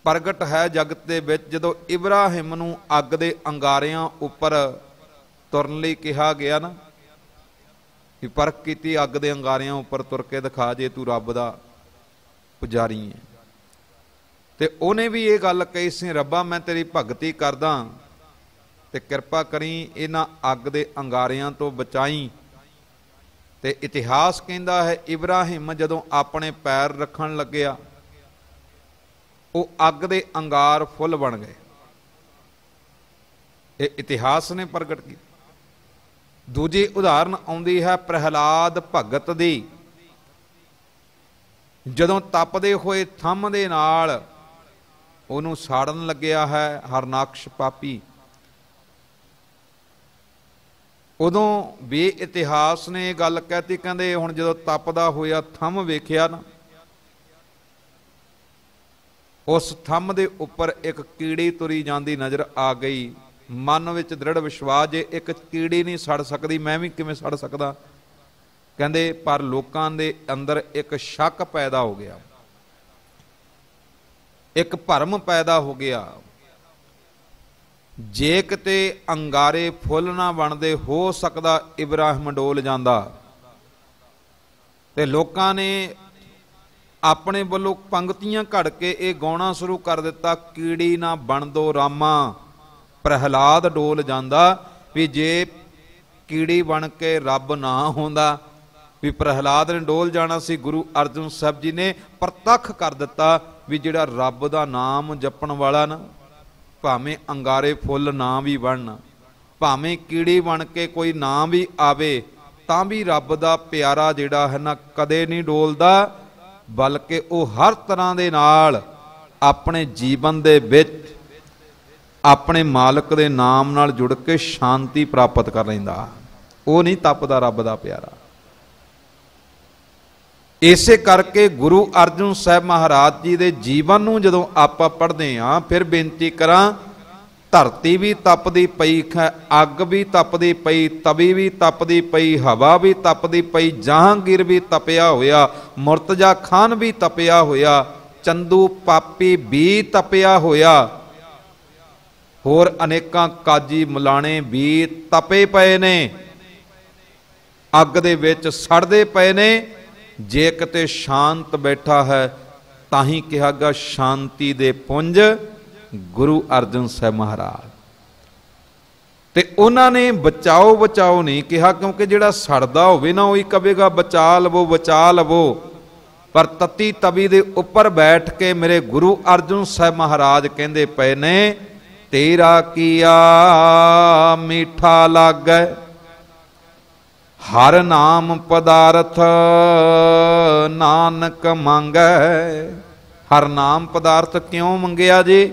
ਪ੍ਰਗਟ ਹੈ ਜਗਤ ਦੇ ਵਿੱਚ। ਜਦੋਂ ਇਬਰਾਹਿਮ ਨੂੰ ਅੱਗ ਦੇ ਅੰਗਾਰਿਆਂ ਉੱਪਰ ਤੁਰਨ ਲਈ ਕਿਹਾ ਗਿਆ ਨਾ, ਵੀ ਪਰਖ ਕੀਤੀ ਅੱਗ ਦੇ ਅੰਗਾਰਿਆਂ ਉੱਪਰ ਤੁਰ ਕੇ ਦਿਖਾ ਜੇ ਤੂੰ ਰੱਬ ਦਾ ਪੁਜਾਰੀ ਹੈ, ਤੇ ਉਹਨੇ ਵੀ ਇਹ ਗੱਲ ਕਹੀ ਸੀ, ਰੱਬਾ ਮੈਂ ਤੇਰੀ ਭਗਤੀ ਕਰਦਾ ਤੇ ਕਿਰਪਾ ਕਰੀ ਇਹਨਾਂ ਅੱਗ ਦੇ ਅੰਗਾਰਿਆਂ ਤੋਂ ਬਚਾਈ। ਤੇ ਇਤਿਹਾਸ ਕਹਿੰਦਾ ਹੈ ਇਬਰਾਹਿਮ ਜਦੋਂ ਆਪਣੇ ਪੈਰ ਰੱਖਣ ਲੱਗਿਆ ਉਹ ਅੱਗ ਦੇ ਅੰਗਾਰ ਫੁੱਲ ਬਣ ਗਏ। ਇਹ ਇਤਿਹਾਸ ਨੇ ਪ੍ਰਗਟ ਕੀਤਾ। ਦੂਜੀ ਉਦਾਹਰਨ ਆਉਂਦੀ ਹੈ ਪ੍ਰਹਿਲਾਦ ਭਗਤ ਦੀ, ਜਦੋਂ ਤਪਦੇ ਹੋਏ ਥੰਮ ਦੇ ਨਾਲ ਉਹਨੂੰ ਸਾੜਨ ਲੱਗਿਆ ਹੈ ਹਰਨਾਕਸ਼ ਪਾਪੀ, ਉਦੋਂ ਵੀ ਇਤਿਹਾਸ ਨੇ ਇਹ ਗੱਲ ਕਹਿਤੀ, ਕਹਿੰਦੇ ਹੁਣ ਜਦੋਂ ਤਪਦਾ ਹੋਇਆ ਥੰਮ ਵੇਖਿਆ ਨਾ, ਉਸ ਥੰਮ ਦੇ ਉੱਪਰ ਇੱਕ ਕੀੜੀ ਤੁਰੀ ਜਾਂਦੀ ਨਜ਼ਰ ਆ ਗਈ। ਮਨ ਵਿੱਚ ਦ੍ਰਿੜ ਵਿਸ਼ਵਾਸ, ਜੇ ਇੱਕ ਕੀੜੀ ਨਹੀਂ ਸੜ ਸਕਦੀ ਮੈਂ ਵੀ ਕਿਵੇਂ ਸੜ ਸਕਦਾ। ਕਹਿੰਦੇ ਪਰ ਲੋਕਾਂ ਦੇ ਅੰਦਰ ਇੱਕ ਸ਼ੱਕ ਪੈਦਾ ਹੋ ਗਿਆ, ਇੱਕ ਭਰਮ ਪੈਦਾ ਹੋ ਗਿਆ। ਜੇ ਕਿਤੇ ਅੰਗਾਰੇ ਫੁੱਲ ਨਾ ਬਣਦੇ, ਹੋ ਸਕਦਾ ਇਬਰਾਹਿਮ ਡੋਲ ਜਾਂਦਾ। ਤੇ ਲੋਕਾਂ ਨੇ ਆਪਣੇ ਵੱਲੋਂ ਪੰਗਤੀਆਂ ਘੜ ਕੇ ਇਹ ਗਾਉਣਾ ਸ਼ੁਰੂ ਕਰ ਦਿੱਤਾ, ਕੀੜੀ ਨਾ ਬਣ ਦੋ ਰਾਮਾ ਪ੍ਰਹਿਲਾਦ ਡੋਲ ਜਾਂਦਾ। ਵੀ ਜੇ ਕੀੜੀ ਬਣ ਕੇ ਰੱਬ ਨਾ ਹੁੰਦਾ ਵੀ ਪ੍ਰਹਿਲਾਦ ਨੇ ਡੋਲ ਜਾਣਾ ਸੀ। ਗੁਰੂ ਅਰਜਨ ਸਾਹਿਬ ਜੀ ਨੇ ਪ੍ਰਤੱਖ ਕਰ ਦਿੱਤਾ ਵੀ ਜਿਹੜਾ ਰੱਬ ਦਾ ਨਾਮ ਜਪਣ ਵਾਲਾ ਨਾ, ਭਾਵੇਂ ਅੰਗਾਰੇ ਫੁੱਲ ਨਾ ਵੀ ਬਣਨ, ਭਾਵੇਂ ਕੀੜੀ ਬਣ ਕੇ ਕੋਈ ਨਾ ਵੀ ਆਵੇ, ਤਾਂ ਵੀ ਰੱਬ ਦਾ ਪਿਆਰਾ ਜਿਹੜਾ ਹੈ ਨਾ ਕਦੇ ਨਹੀਂ ਡੋਲਦਾ, ਬਲਕਿ ਉਹ ਹਰ ਤਰ੍ਹਾਂ ਦੇ ਨਾਲ ਆਪਣੇ ਜੀਵਨ ਦੇ ਵਿੱਚ ਆਪਣੇ ਮਾਲਕ ਦੇ ਨਾਮ ਨਾਲ ਜੁੜ ਕੇ ਸ਼ਾਂਤੀ ਪ੍ਰਾਪਤ ਕਰ ਲੈਂਦਾ। ਉਹ ਨਹੀਂ ਤਪਦਾ ਰੱਬ ਦਾ ਪਿਆਰਾ। ਇਸੇ ਕਰਕੇ ਗੁਰੂ ਅਰਜਨ ਸਾਹਿਬ ਮਹਾਰਾਜ ਜੀ ਦੇ ਜੀਵਨ ਨੂੰ ਜਦੋਂ ਆਪਾਂ ਪੜ੍ਹਦੇ ਹਾਂ, ਫਿਰ ਬੇਨਤੀ ਕਰਾਂ, ਧਰਤੀ ਵੀ ਤਪਦੀ ਪਈ, ਅੱਗ ਵੀ ਤਪਦੀ ਪਈ, ਤਵੀ ਵੀ ਤਪਦੀ ਪਈ, ਹਵਾ ਵੀ ਤਪਦੀ ਪਈ, ਜਹਾਂਗੀਰ ਵੀ ਤਪਿਆ ਹੋਇਆ, ਮੁਰਤਜ਼ਾ ਖਾਨ ਵੀ ਤਪਿਆ ਹੋਇਆ, ਚੰਦੂ ਪਾਪੀ ਵੀ ਤਪਿਆ ਹੋਇਆ, ਹੋਰ ਅਨੇਕਾਂ ਕਾਜੀ ਮਲਾਣੇ ਵੀ ਤਪੇ ਪਏ ਨੇ, ਅੱਗ ਦੇ ਵਿੱਚ ਸੜਦੇ ਪਏ ਨੇ। ਜੇ ਕਿਤੇ ਸ਼ਾਂਤ ਬੈਠਾ ਹੈ ਤਾਂ ਹੀ ਕਿਹਾ ਗਿਆ ਸ਼ਾਂਤੀ ਦੇ ਪੁੰਜ ਗੁਰੂ ਅਰਜਨ ਸਾਹਿਬ ਮਹਾਰਾਜ। ਤੇ ਉਹਨਾਂ ਨੇ ਬਚਾਓ ਬਚਾਓ ਨਹੀਂ ਕਿਹਾ, ਕਿਉਂਕਿ ਜਿਹੜਾ ਸੜਦਾ ਹੋਵੇ ਨਾ ਉਹੀ ਕਹੇਗਾ ਬਚਾ ਲਵੋ ਬਚਾ ਲਵੋ। ਪਰ ਤਤੀ ਤਵੀ ਦੇ ਉੱਪਰ ਬੈਠ ਕੇ ਮੇਰੇ ਗੁਰੂ ਅਰਜਨ ਸਾਹਿਬ ਮਹਾਰਾਜ ਕਹਿੰਦੇ ਪਏ ਨੇ, ਤੇਰਾ ਕੀਆ ਮੀਠਾ ਲਾਗੈ ਹਰ ਨਾਮ ਪਦਾਰਥ ਨਾਨਕ ਮੰਗੈ। ਹਰ ਨਾਮ ਪਦਾਰਥ ਕਿਉਂ ਮੰਗਿਆ ਜੀ?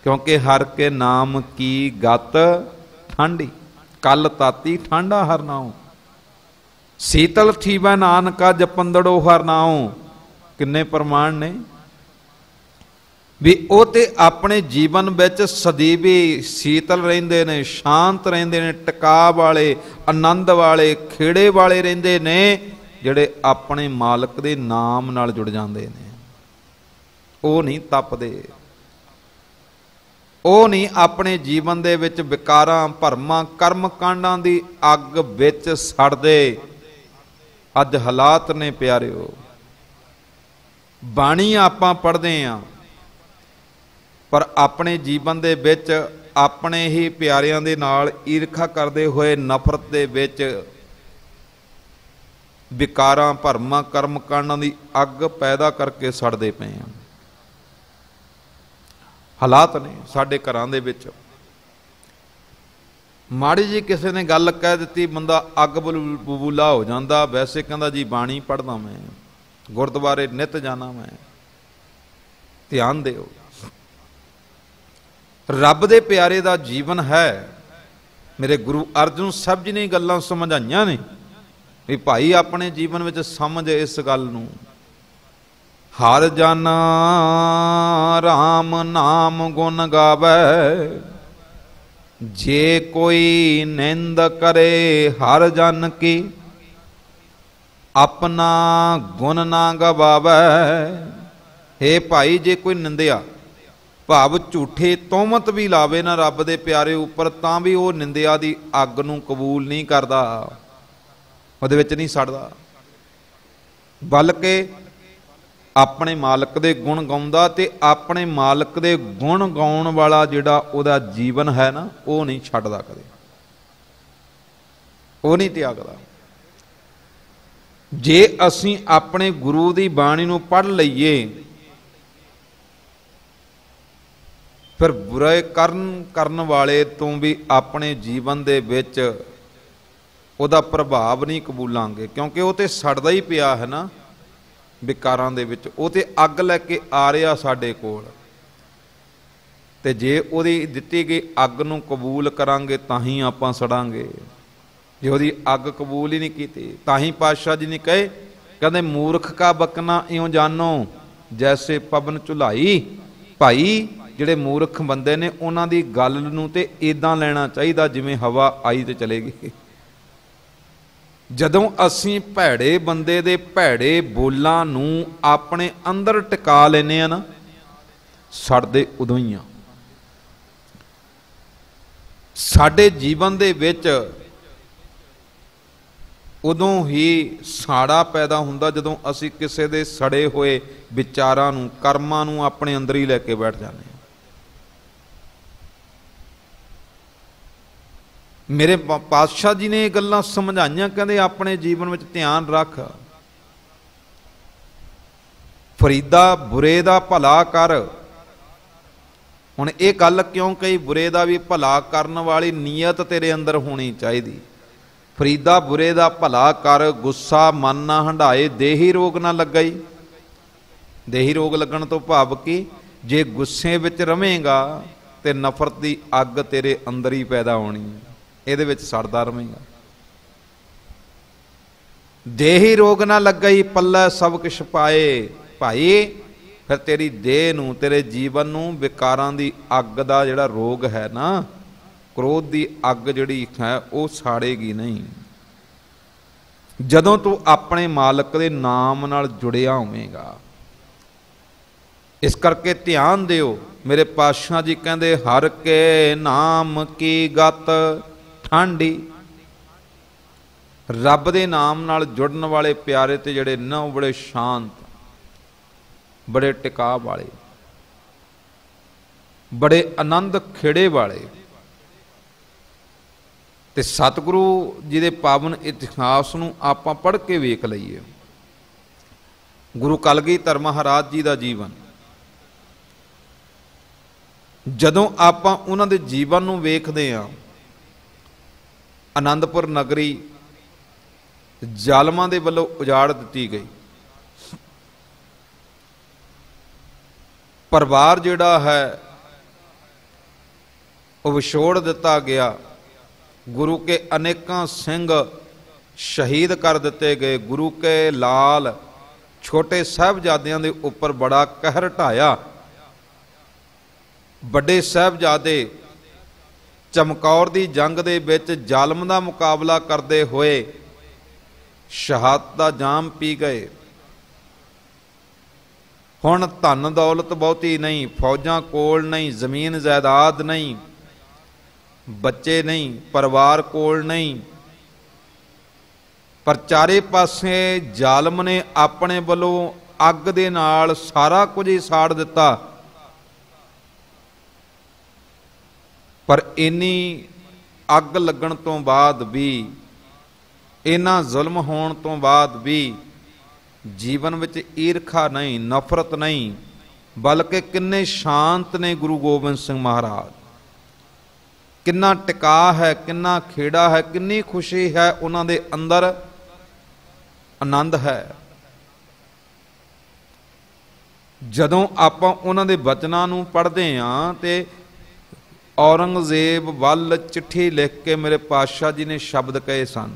ਕਿਉਂਕਿ ਹਰ ਕੇ ਨਾਮ ਕੀ ਗਤ ਠੰਡੀ। कल ताती ठंडा हर नाओ, शीतल थीवै नानका जपंदड़ो हर नाओ। किन्ने प्रमाण ने भी ਉਹ ਤੇ ਆਪਣੇ ਜੀਵਨ ਵਿੱਚ ਸਦੀਵੀ ਸ਼ੀਤਲ ਰਹਿੰਦੇ ਨੇ, ਸ਼ਾਂਤ ਰਹਿੰਦੇ ਨੇ, ਟਿਕਾ ਵਾਲੇ, ਆਨੰਦ ਵਾਲੇ, ਖੇੜੇ ਵਾਲੇ ਰਹਿੰਦੇ ਨੇ ਜਿਹੜੇ ਆਪਣੇ ਮਾਲਕ ਦੇ ਨਾਮ ਨਾਲ ਜੁੜ ਜਾਂਦੇ ਨੇ। ਉਹ ਨਹੀਂ ਤਪਦੇ, ਉਹ ਨਹੀਂ ਆਪਣੇ ਜੀਵਨ ਦੇ ਵਿੱਚ ਵਿਕਾਰਾਂ, ਭਰਮਾਂ, ਕਰਮ ਕਾਂਡਾਂ ਦੀ ਅੱਗ ਵਿੱਚ ਸੜਦੇ। ਅੱਜ ਹਾਲਾਤ ਨੇ ਪਿਆਰਿਓ, ਬਾਣੀ ਆਪਾਂ ਪੜ੍ਹਦੇ ਹਾਂ ਪਰ ਆਪਣੇ ਜੀਵਨ ਦੇ ਵਿੱਚ ਆਪਣੇ ਹੀ ਪਿਆਰਿਆਂ ਦੇ ਨਾਲ ਈਰਖਾ ਕਰਦੇ ਹੋਏ ਨਫ਼ਰਤ ਦੇ ਵਿੱਚ ਵਿਕਾਰਾਂ, ਭਰਮਾਂ, ਕਰਮ ਕਾਂਡਾਂ ਦੀ ਅੱਗ ਪੈਦਾ ਕਰਕੇ ਸੜਦੇ ਪਏ ਆ। ਹਾਲਾਤ ਨੇ ਸਾਡੇ ਘਰਾਂ ਦੇ ਵਿੱਚ। ਮਾੜੀ ਜੀ ਕਿਸੇ ਨੇ ਗੱਲ ਕਹਿ ਦਿੱਤੀ, ਬੰਦਾ ਅੱਗ ਬਬੂਲਾ ਹੋ ਜਾਂਦਾ। ਵੈਸੇ ਕਹਿੰਦਾ ਜੀ ਬਾਣੀ ਪੜ੍ਹਦਾ ਮੈਂ, ਗੁਰਦੁਆਰੇ ਨਿਤ ਜਾਣਾ ਮੈਂ। ਧਿਆਨ ਦਿਓ, ਰੱਬ ਦੇ ਪਿਆਰੇ ਦਾ ਜੀਵਨ ਹੈ। ਮੇਰੇ ਗੁਰੂ ਅਰਜਨ ਸਾਹਿਬ ਜੀ ਨੇ ਗੱਲਾਂ ਸਮਝਾਈਆਂ ਨੇ ਵੀ ਭਾਈ ਆਪਣੇ ਜੀਵਨ ਵਿੱਚ ਸਮਝ ਇਸ ਗੱਲ ਨੂੰ। ਹਰ ਜਨ ਰਾਮ ਨਾਮ ਗੁਣ ਗਾਵੇ, ਜੇ ਕੋਈ ਨਿੰਦ ਕਰੇ ਹਰ ਜਨ ਕੀ, ਆਪਣਾ ਗੁਣ ਨਾ ਗਵਾਵੇ। ਹੇ ਭਾਈ, ਜੇ ਕੋਈ ਨਿੰਦਿਆ ਭਾਵ ਝੂਠੇ ਤੋਮਤ ਵੀ ਲਾਵੇ ਨਾ ਰੱਬ ਦੇ ਪਿਆਰੇ ਉੱਪਰ, ਤਾਂ ਵੀ ਉਹ ਨਿੰਦਿਆ ਦੀ ਅੱਗ ਨੂੰ ਕਬੂਲ ਨਹੀਂ ਕਰਦਾ, ਉਹਦੇ ਵਿੱਚ ਨਹੀਂ ਸੜਦਾ, ਬਲਕਿ ਆਪਣੇ ਮਾਲਕ ਦੇ ਗੁਣ ਗਾਉਂਦਾ। ਤੇ ਆਪਣੇ ਮਾਲਕ ਦੇ ਗੁਣ ਗਾਉਣ ਵਾਲਾ ਜਿਹੜਾ ਉਹਦਾ ਜੀਵਨ ਹੈ ਨਾ, ਉਹ ਨਹੀਂ ਛੱਡਦਾ ਕਦੇ, ਉਹ ਨਹੀਂ ਤਿਆਗਦਾ। ਜੇ ਅਸੀਂ ਆਪਣੇ ਗੁਰੂ ਦੀ ਬਾਣੀ ਨੂੰ ਪੜ੍ਹ ਲਈਏ ਫਿਰ ਬੁਰੇ ਕਰਨ ਵਾਲੇ ਤੋਂ ਵੀ ਆਪਣੇ ਜੀਵਨ ਦੇ ਵਿੱਚ ਉਹਦਾ ਪ੍ਰਭਾਵ ਨਹੀਂ ਕਬੂਲਾਂਗੇ, ਕਿਉਂਕਿ ਉਹ ਤੇ ਸੜਦਾ ਹੀ ਪਿਆ ਹੈ ਨਾ ਵਿਕਾਰਾਂ ਦੇ ਵਿੱਚ। ਉਹ ਤੇ ਅੱਗ ਲੈ ਕੇ ਆ ਰਿਹਾ ਸਾਡੇ ਕੋਲ, ਤੇ ਜੇ ਉਹਦੀ ਦਿੱਤੀ ਗਈ ਅੱਗ ਨੂੰ ਕਬੂਲ ਕਰਾਂਗੇ ਤਾਂ ਹੀ ਆਪਾਂ ਸੜਾਂਗੇ। ਜੇ ਉਹਦੀ ਅੱਗ ਕਬੂਲ ਹੀ ਨਹੀਂ ਕੀਤੀ, ਤਾਂ ਹੀ ਪਾਤਸ਼ਾਹ ਜੀ ਨੇ ਕਹੇ, ਕਹਿੰਦੇ ਮੂਰਖ ਕਾ ਬਕਨਾ ਇਉਂ ਜਾਨੋ ਜੈਸੇ ਪਵਨ ਝੁਲਾਈ। ਭਾਈ ਜਿਹੜੇ ਮੂਰਖ ਬੰਦੇ ਨੇ ਉਹਨਾਂ ਦੀ ਗੱਲ ਨੂੰ ਤੇ ਇੱਦਾਂ ਲੈਣਾ ਚਾਹੀਦਾ ਜਿਵੇਂ ਹਵਾ ਆਈ ਤੇ ਚਲੇ ਗਈ। ਜਦੋਂ ਅਸੀਂ ਭੈੜੇ ਬੰਦੇ ਦੇ ਭੈੜੇ ਬੋਲਾਂ ਨੂੰ ਆਪਣੇ ਅੰਦਰ ਟਿਕਾ ਲੈਨੇ ਆ ਨਾ, ਸੜਦੇ ਉਦੋਂ ਹੀ ਆ। ਸਾਡੇ ਜੀਵਨ ਦੇ ਵਿੱਚ ਉਦੋਂ ਹੀ ਸਾੜਾ ਪੈਦਾ ਹੁੰਦਾ ਜਦੋਂ ਅਸੀਂ ਕਿਸੇ ਦੇ ਸੜੇ ਹੋਏ ਵਿਚਾਰਾਂ ਨੂੰ, ਕਰਮਾਂ ਨੂੰ ਆਪਣੇ ਅੰਦਰ ਹੀ ਲੈ ਕੇ ਬੈਠ ਜਾਂਦੇ ਹਾਂ। ਮੇਰੇ ਪਾਤਸ਼ਾਹ ਜੀ ਨੇ ਇਹ ਗੱਲਾਂ ਸਮਝਾਈਆਂ, ਕਹਿੰਦੇ ਆਪਣੇ ਜੀਵਨ ਵਿੱਚ ਧਿਆਨ ਰੱਖ, ਫਰੀਦਾ ਬੁਰੇ ਦਾ ਭਲਾ ਕਰ। ਹੁਣ ਇਹ ਗੱਲ ਕਿਉਂ ਕਹੀ? ਬੁਰੇ ਦਾ ਵੀ ਭਲਾ ਕਰਨ ਵਾਲੀ ਨੀਅਤ ਤੇਰੇ ਅੰਦਰ ਹੋਣੀ ਚਾਹੀਦੀ। ਫਰੀਦਾ ਬੁਰੇ ਦਾ ਭਲਾ ਕਰ, ਗੁੱਸਾ ਮਨ ਨਾ ਹੰਢਾਏ, ਦੇਹੀ ਰੋਗ ਨਾ ਲੱਗਈ। ਦੇਹੀ ਰੋਗ ਲੱਗਣ ਤੋਂ ਭਾਵ ਕੀ? ਜੇ ਗੁੱਸੇ ਵਿੱਚ ਰਵੇਂਗਾ ਤੇ ਨਫ਼ਰਤ ਦੀ ਅੱਗ ਤੇਰੇ ਅੰਦਰ ਹੀ ਪੈਦਾ ਹੋਣੀ, ਇਹਦੇ ਵਿੱਚ ਸੜਦਾ ਰਵੇਂਗਾ। ਦੇਹੀ ਰੋਗ ਨਾ ਲੱਗਈ, ਪੱਲੇ ਸਭ ਕੁਛ ਪਾਏ। ਭਾਈ ਫਿਰ ਤੇਰੀ ਦੇਹ ਨੂੰ, ਤੇਰੇ ਜੀਵਨ ਨੂੰ ਵਿਕਾਰਾਂ ਦੀ ਅੱਗ ਦਾ ਜਿਹੜਾ ਰੋਗ ਹੈ ਨਾ, ਕ੍ਰੋਧ ਦੀ ਅੱਗ ਜਿਹੜੀ ਹੈ ਉਹ ਸਾੜੇਗੀ ਨਹੀਂ, ਜਦੋਂ ਤੂੰ ਆਪਣੇ ਮਾਲਕ ਦੇ ਨਾਮ ਨਾਲ ਜੁੜਿਆ ਹੋਵੇਂਗਾ। ਇਸ ਕਰਕੇ ਧਿਆਨ ਦਿਓ, ਮੇਰੇ ਪਾਤਸ਼ਾਹ ਜੀ ਕਹਿੰਦੇ ਹਰ ਕੇ ਨਾਮ ਕੀ ਗਤ ਠਾਂਡੀ। ਰੱਬ ਦੇ ਨਾਮ ਨਾਲ ਜੁੜਨ ਵਾਲੇ ਪਿਆਰੇ ਤੇ ਜਿਹੜੇ ਨਾ, ਉਹ ਬੜੇ ਸ਼ਾਂਤ, ਬੜੇ ਟਿਕਾ ਵਾਲੇ, ਬੜੇ ਆਨੰਦ ਖੇੜੇ ਵਾਲੇ। ਤੇ ਸਤਿਗੁਰੂ ਜੀ ਦੇ ਪਾਵਨ ਇਤਿਹਾਸ ਨੂੰ ਆਪਾਂ ਪੜ੍ਹ ਕੇ ਵੇਖ ਲਈਏ। ਗੁਰੂ ਕਲਗੀਧਰ ਮਹਾਰਾਜ ਜੀ ਦਾ ਜੀਵਨ, ਜਦੋਂ ਆਪਾਂ ਉਹਨਾਂ ਦੇ ਜੀਵਨ ਨੂੰ ਵੇਖਦੇ ਹਾਂ, ਆਨੰਦਪੁਰ ਨਗਰੀ ਜ਼ਾਲਮਾਂ ਦੇ ਵੱਲੋਂ ਉਜਾੜ ਦਿੱਤੀ ਗਈ। ਪਰਿਵਾਰ ਜਿਹੜਾ ਹੈ ਉਹ ਵਿਛੋੜ ਦਿੱਤਾ ਗਿਆ। गुरु के अनेकां सिंह शहीद कर दिते गए। गुरु के लाल छोटे साहिबजादियां दे उपर बड़ा कहर ढाया। बड़े साहिबजादे चमकौर दी जंग दे विच जालम दा मुकाबला करते हुए शहादत दा जाम पी गए। हुण धन दौलत बहुती नहीं, फौजां कोल नहीं, जमीन जायदाद नहीं, बच्चे नहीं, परिवार कोल नहीं, पर चारे पासे जालम ने अपने वलों अग दे नाल सारा कुछ ही साड़ दिता। पर इन्नी अग लगन तो बाद भी, इन्ना जुल्म होण तो बाद भी जीवन विच ईरखा नहीं, नफरत नहीं, बल्कि किन्ने शांत ने गुरु गोबिंद सिंह महाराज। किन्ना टिका है, किन्ना खेड़ा है, किन्नी खुशी है उन्हां दे अंदर, आनंद है। जदों आपां उन्हां दे बचनां नूं पढ़दे हां ते औरंगजेब वल चिट्ठी लिख के मेरे पातशाह जी ने शब्द कहे सन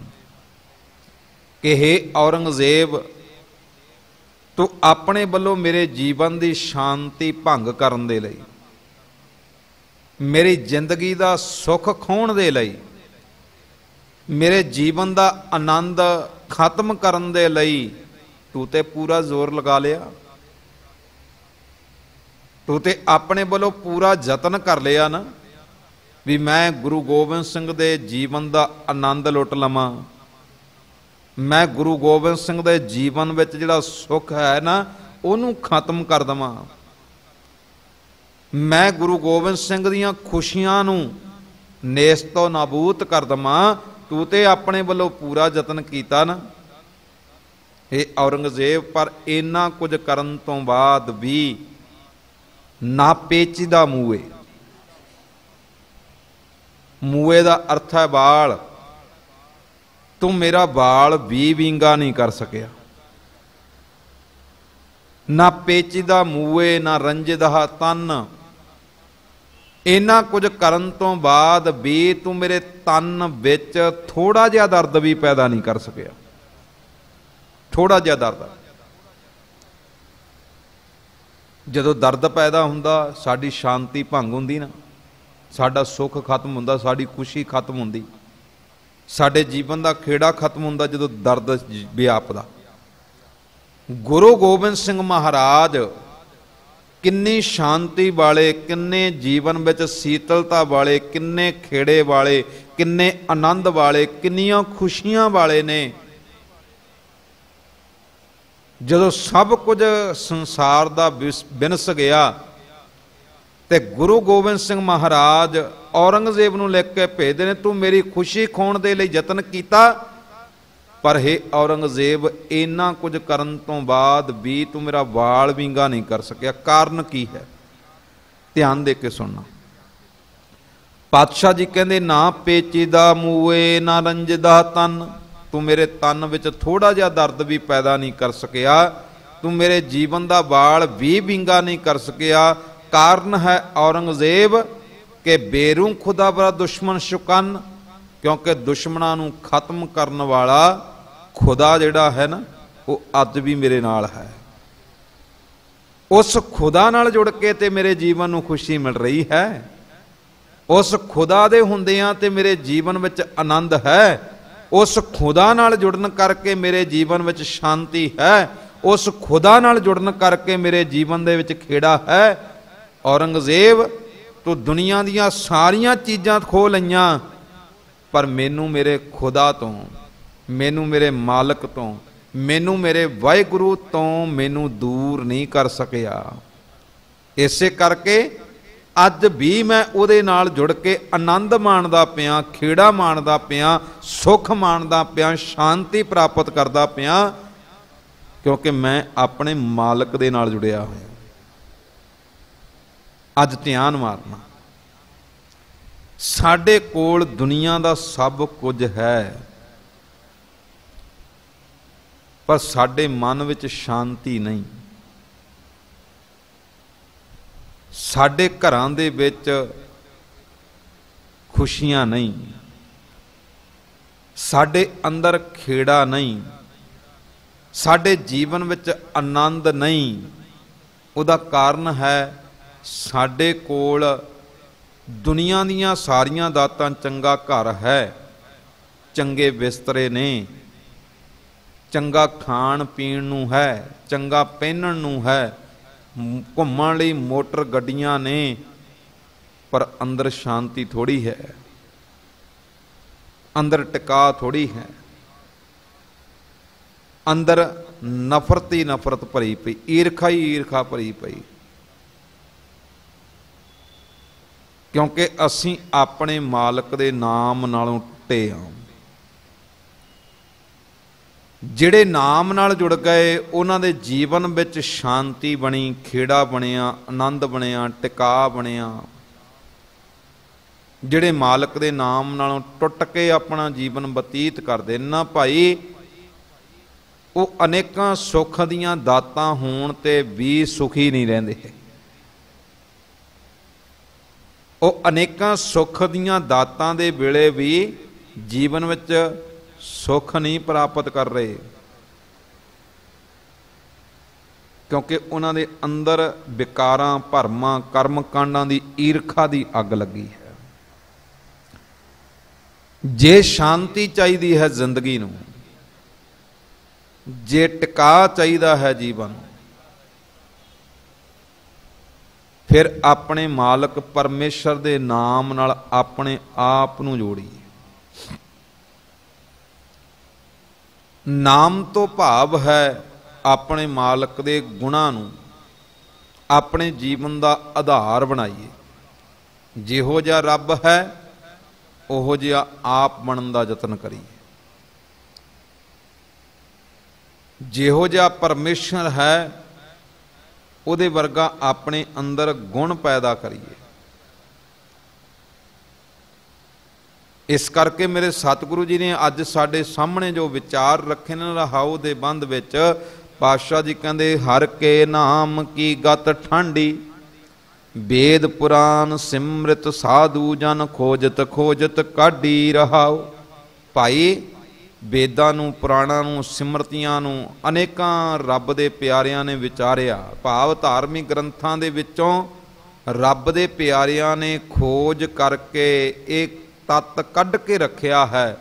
कि हे औरंगजेब, तू अपने वल्लों मेरे जीवन की शांति भंग करन दे लई, मेरी जिंदगी का सुख खोण दे लई, मेरे जीवन का आनंद खत्म करन दे लई तू ते पूरा जोर लगा लिया। तू ते अपने वल्लों पूरा जतन कर लिया ना भी मैं गुरु गोबिंद सिंह दे जीवन का आनंद लुट लवां। मैं गुरु गोबिंद सिंह दे जीवन विच जिहड़ा सुख है ना उहनूं खत्म कर देवां। मैं गुरु गोबिंद सिंह दीयां खुशियां नूं नेस्तो नाबूद कर देवां। तू ते अपने वल्लों पूरा जतन कीता ना हे औरंगजेब। पर इन्ना कुछ करन तो बाद भी ना पेचीदा मूए, मूए दा अर्थ है बाल, तू मेरा बाल भी विंगा नहीं कर सकिया। ना पेचीदा मूए, ना रंजदा तन, इन्ना कुछ करन तो बाद भी तू मेरे तन विच थोड़ा जिहा दर्द भी पैदा नहीं कर सकिया। थोड़ा जिहा दर्द, जदों दर्द पैदा हुंदा साडी शांति भंग हुंदी ना, साडा सुख खत्म हुंदा, साडी खुशी खत्म हुंदी, साडे जीवन का खेड़ा खत्म हुंदा जदों दर्द व्यापदा। गुरु गोबिंद सिंह महाराज किन्नी शांति वाले, किन्ने जीवन विच शीतलता वाले, किन्ने खेड़े वाले, किन्ने आनंद वाले, किन्नियां खुशियां वाले ने। जदों सब कुछ संसार दा विनस गया ते गुरु गोबिंद सिंह महाराज औरंगजेब नूं लिख के भेजदे ने, तू मेरी खुशी खोण दे लई यतन कीता, पर हे औरंगजेब इन्ना कुछ करन तो बाद भी तू मेरा वाल विंगा नहीं कर सकिया। कारण की है? ध्यान दे के सुनना। पातशाह जी कहंदे ना पेचीदा मूए ना रंजदा तन, तू मेरे तन विच थोड़ा जिहा दर्द भी पैदा नहीं कर सकिया, तू मेरे जीवन का वाल भी विंगा नहीं कर सकिया। कारण है औरंगजेब के बेरू खुदा बड़ा दुश्मन शुकन, क्योंकि दुश्मनां नूं खत्म करन वाला खुदा जिहड़ा है ना वो अज भी मेरे नाल है। उस खुदा नाल जुड़ के ते मेरे जीवन नूं खुशी मिल रही है। उस खुदा दे हुंदियां ते मेरे जीवन विच आनंद है। उस खुदा नाल जुड़न करके मेरे जीवन विच शांति है। उस खुदा नाल जुड़न करके मेरे जीवन दे विच खेड़ा है। औरंगजेब तू दुनिया दीयां सारियां चीज़ां खो लईयां, पर मैनू मेरे खुदा तो, मैनू मेरे मालक तो, मैनू मेरे वाहिगुरू तो मैनू दूर नहीं कर सकिया। इसे करके अज भी मैं उहदे नाल जुड़ के आनंद माणदा पिया, खेड़ा माणदा पिया, सुख माणदा पिया, शांति प्राप्त करदा पिया, क्योंकि मैं अपने मालक दे नाल जुड़िया होया। अज ध्यान मारना, साडे कोल दुनिया दा सब कुछ है, पर साडे मन विच शांति नहीं। साडे घरां दे विच खुशियां नहीं, ਸਾਡੇ ਅੰਦਰ ਖੇੜਾ ਨਹੀਂ, ਸਾਡੇ ਜੀਵਨ ਵਿੱਚ ਆਨੰਦ ਨਹੀਂ, ਉਹਦਾ ਕਾਰਨ ਹੈ ਸਾਡੇ ਕੋਲ ਦੁਨੀਆ ਦੀਆਂ ਸਾਰੀਆਂ ਦਾਤਾਂ, ਚੰਗਾ ਘਰ ਹੈ, ਚੰਗੇ ਬਿਸਤਰੇ ਨੇ, ਚੰਗਾ ਖਾਣ ਪੀਣ ਨੂੰ ਹੈ, ਚੰਗਾ ਪਹਿਨਣ ਨੂੰ ਹੈ, ਘੁੰਮਣ ਲਈ ਮੋਟਰ ਗੱਡੀਆਂ ਨੇ, ਪਰ ਅੰਦਰ ਸ਼ਾਂਤੀ ਥੋੜੀ ਹੈ, ਅੰਦਰ ਟਿਕਾ ਥੋੜੀ ਹੈ, ਅੰਦਰ ਨਫ਼ਰਤ ਹੀ ਨਫ਼ਰਤ ਭਰੀ ਪਈ, ਈਰਖਾ ਹੀ ਈਰਖਾ ਭਰੀ ਪਈ। ਕਿਉਂਕਿ ਅਸੀਂ ਆਪਣੇ ਮਾਲਕ ਦੇ ਨਾਮ ਨਾਲੋਂ ਟੁੱਟੇ ਹਾਂ। ਜਿਹੜੇ ਨਾਮ ਨਾਲ ਜੁੜ ਗਏ ਉਹਨਾਂ ਦੇ ਜੀਵਨ ਵਿੱਚ ਸ਼ਾਂਤੀ ਬਣੀ, ਖੇੜਾ ਬਣਿਆ, ਆਨੰਦ ਬਣਿਆ, ਟਿਕਾ ਬਣਿਆ। ਜਿਹੜੇ ਮਾਲਕ ਦੇ ਨਾਮ ਨਾਲੋਂ ਟੁੱਟ ਕੇ ਆਪਣਾ ਜੀਵਨ ਬਤੀਤ ਕਰਦੇ ਨਾ ਭਾਈ, ਉਹ ਅਨੇਕਾਂ ਸੁੱਖ ਦੀਆਂ ਦਾਤਾਂ ਹੋਣ ਤੇ ਵੀ ਸੁਖੀ ਨਹੀਂ ਰਹਿੰਦੇ। ਉਹ ਅਨੇਕਾਂ ਸੁੱਖ ਦੀਆਂ ਦਾਤਾਂ ਦੇ ਵੇਲੇ ਵੀ ਜੀਵਨ ਵਿੱਚ ਸੁੱਖ ਨਹੀਂ ਪ੍ਰਾਪਤ ਕਰ ਰਹੇ, ਕਿਉਂਕਿ ਉਹਨਾਂ ਦੇ ਅੰਦਰ ਵਿਕਾਰਾਂ, ਭਰਮਾਂ, ਕਰਮ ਕਾਂਡਾਂ ਦੀ ਈਰਖਾ ਦੀ ਅੱਗ ਲੱਗੀ ਹੈ। ਜੇ ਸ਼ਾਂਤੀ ਚਾਹੀਦੀ ਹੈ ਜ਼ਿੰਦਗੀ ਨੂੰ, ਜੇ ਟਿਕਾ ਚਾਹੀਦਾ ਹੈ ਜੀਵਨ, ਫਿਰ ਆਪਣੇ ਮਾਲਕ ਪਰਮੇਸ਼ਰ ਦੇ ਨਾਮ ਨਾਲ ਆਪਣੇ ਆਪ ਨੂੰ ਜੋੜੀਏ। ਨਾਮ ਤੋਂ ਭਾਵ ਹੈ ਆਪਣੇ ਮਾਲਕ ਦੇ ਗੁਣਾਂ ਨੂੰ ਆਪਣੇ ਜੀਵਨ ਦਾ ਆਧਾਰ ਬਣਾਈਏ। ਜਿਹੋ ਜਿਹਾ ਰੱਬ ਹੈ ਉਹੋ ਜਿਹਾ ਆਪ ਬਣਨ ਦਾ ਯਤਨ ਕਰੀਏ। ਜਿਹੋ ਜਿਹਾ ਪਰਮੇਸ਼ਰ ਹੈ ਉਹਦੇ ਵਰਗਾ ਆਪਣੇ ਅੰਦਰ ਗੁਣ ਪੈਦਾ ਕਰੀਏ। ਇਸ ਕਰਕੇ ਮੇਰੇ ਸਤਿਗੁਰੂ ਜੀ ਨੇ ਅੱਜ ਸਾਡੇ ਸਾਹਮਣੇ ਜੋ ਵਿਚਾਰ ਰੱਖੇ ਨੇ ਰਹਾਉ ਦੇ ਬੰਦ ਵਿੱਚ, ਪਾਤਸ਼ਾਹ ਜੀ ਕਹਿੰਦੇ ਹਰ ਕੇ ਨਾਮ ਕੀ ਗਤ ਠਾਂਡੀ, ਵੇਦ ਪੁਰਾਨ ਸਿਮਰਿਤ ਸਾਧੂ ਜਨ ਖੋਜਤ ਖੋਜਤ ਕਾਢੀ ਰਹਾਉ। ਭਾਈ ਵੇਦਾਂ ਨੂੰ, ਪੁਰਾਣਾਂ ਨੂੰ, ਸਿਮਰਤੀਆਂ ਨੂੰ ਅਨੇਕਾਂ ਰੱਬ ਦੇ ਪਿਆਰਿਆਂ ਨੇ ਵਿਚਾਰਿਆ। ਭਾਵ ਧਾਰਮਿਕ ਗ੍ਰੰਥਾਂ ਦੇ ਵਿੱਚੋਂ ਰੱਬ ਦੇ ਪਿਆਰਿਆਂ ਨੇ ਖੋਜ ਕਰਕੇ ਇਹ ਤੱਤ ਕੱਢ ਕੇ ਰੱਖਿਆ ਹੈ।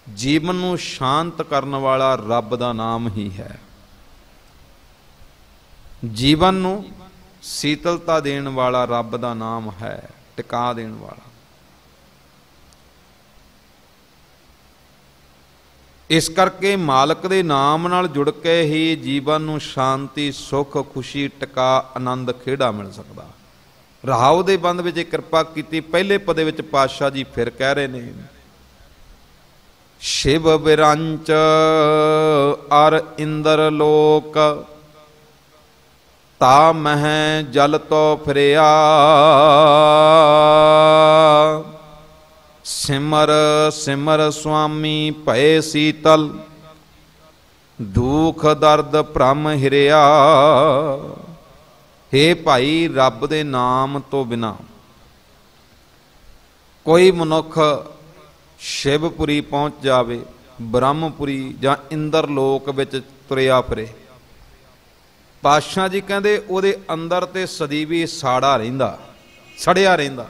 ਜੀਵਨ ਨੂੰ ਸ਼ਾਂਤ ਕਰਨ ਵਾਲਾ ਰੱਬ ਦਾ ਨਾਮ ਹੀ ਹੈ। ਜੀਵਨ ਨੂੰ ਸੀਤਲਤਾ ਦੇਣ ਵਾਲਾ ਰੱਬ ਦਾ ਨਾਮ ਹੈ, ਟਿਕਾ ਦੇਣ ਵਾਲਾ। ਇਸ ਕਰਕੇ ਮਾਲਕ ਦੇ ਨਾਮ ਨਾਲ ਜੁੜ ਕੇ ਹੀ ਜੀਵਨ ਨੂੰ ਸ਼ਾਂਤੀ, ਸੁੱਖ, ਖੁਸ਼ੀ, ਟਿਕਾ, ਆਨੰਦ, ਖੇੜਾ ਮਿਲ ਸਕਦਾ। ਰਹਾਉ ਦੇ ਬੰਦ ਵਿੱਚ ਕਿਰਪਾ ਕੀਤੀ। ਪਹਿਲੇ ਪਦੇ ਵਿੱਚ ਪਾਤਸ਼ਾਹ ਜੀ ਫਿਰ ਕਹਿ ਰਹੇ ਨੇ, ਸ਼ਿਵ ਬਿਰੰਚ ਅਰ ਇੰਦਰ ਲੋਕ, ਤਾ ਮਹਿ ਜਲ ਤੋ ਫਿਰਿਆ, ਸਿਮਰ ਸਿਮਰ ਸੁਆਮੀ ਭਏ ਸੀਤਲ, ਦੁਖ ਦਰਦ ਭ੍ਰਮ ਹਿਰਿਆ। ਹੇ ਭਾਈ, ਰੱਬ ਦੇ ਨਾਮ ਤੋਂ ਬਿਨਾਂ ਕੋਈ ਮਨੁੱਖ ਸ਼ਿਵਪੁਰੀ ਪਹੁੰਚ ਜਾਵੇ, ਬ੍ਰਹਮਪੁਰੀ ਜਾਂ ਇੰਦਰ ਲੋਕ ਵਿੱਚ ਤੁਰਿਆ ਫਿਰੇ, ਪਾਤਸ਼ਾਹ ਜੀ ਕਹਿੰਦੇ ਉਹਦੇ ਅੰਦਰ ਤੇ ਸਦੀਵੀ ਸਾੜਾ ਰਹਿੰਦਾ, ਸੜਿਆ ਰਹਿੰਦਾ।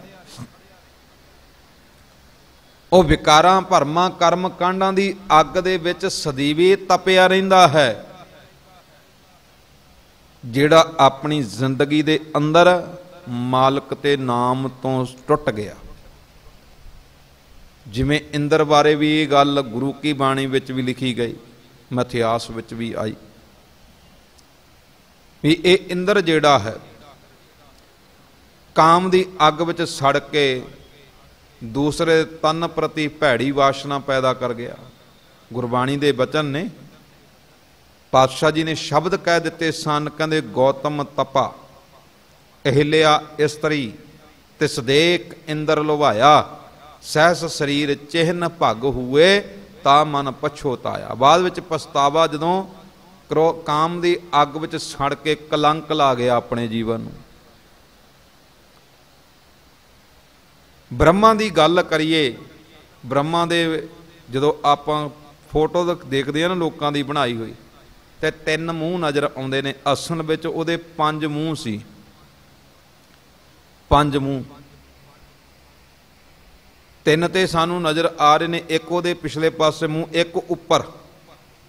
ਉਹ ਵਿਕਾਰਾਂ, ਭਰਮਾਂ, ਕਰਮ ਕਾਂਡਾਂ ਦੀ ਅੱਗ ਦੇ ਵਿੱਚ ਸਦੀਵੀ ਤਪਿਆ ਰਹਿੰਦਾ ਹੈ। ਜਿਹੜਾ ਆਪਣੀ ਜ਼ਿੰਦਗੀ ਦੇ ਅੰਦਰ ਮਾਲਕ ਤੇ ਨਾਮ ਤੋਂ ਟੁੱਟ ਗਿਆ। ਜਿਵੇਂ ਇੰਦਰ ਬਾਰੇ ਵੀ ਇਹ ਗੱਲ ਗੁਰੂ ਕੀ ਬਾਣੀ ਵਿੱਚ ਵੀ ਲਿਖੀ ਗਈ, ਮਿਥਿਹਾਸ ਵਿੱਚ ਵੀ ਆਈ ਵੀ ਇਹ ਇੰਦਰ ਜਿਹੜਾ ਹੈ ਕਾਮ ਦੀ ਅੱਗ ਵਿੱਚ ਸੜ ਕੇ ਦੂਸਰੇ ਤਨ ਪ੍ਰਤੀ ਭੈੜੀ ਵਾਸ਼ਨਾ ਪੈਦਾ ਕਰ ਗਿਆ। ਗੁਰਬਾਣੀ ਦੇ ਬਚਨ ਨੇ, ਪਾਤਸ਼ਾਹ ਜੀ ਨੇ ਸ਼ਬਦ ਕਹਿ ਦਿੱਤੇ ਸਨ, ਕਹਿੰਦੇ ਗੌਤਮ ਤਪਾ ਅਹਿਲਿਆ ਇਸਤਰੀ, ਤਿਸ ਦੇਖ ਇੰਦਰ ਲੁਭਾਇਆ, ਸਹਿਸ ਸਰੀਰ ਚਿਹਨ ਭਗ ਹੋਏ, ਤਾ ਮਨ ਪਛੋਤਾਇਆ। ਬਾਅਦ ਵਿੱਚ ਪਛਤਾਵਾ, ਜਦੋਂ ਕਾਮ ਦੀ ਅੱਗ ਵਿੱਚ ਸੜ ਕੇ ਕਲੰਕ ਲਾ ਗਿਆ ਆਪਣੇ ਜੀਵਨ ਨੂੰ। ਬ੍ਰਹਮਾ ਦੀ ਗੱਲ ਕਰੀਏ ब्रह्मा दे जदों आपां फोटो देखते हैं ना लोगों की बनाई हुई, तो 3 मूँह नज़र आते हैं। असल में उहदे 5 मूँह सी, 5 मूँह। 3 तो सानू नज़र आ रहे हैं, एक उहदे पिछले पासे मूँह, एक उपर।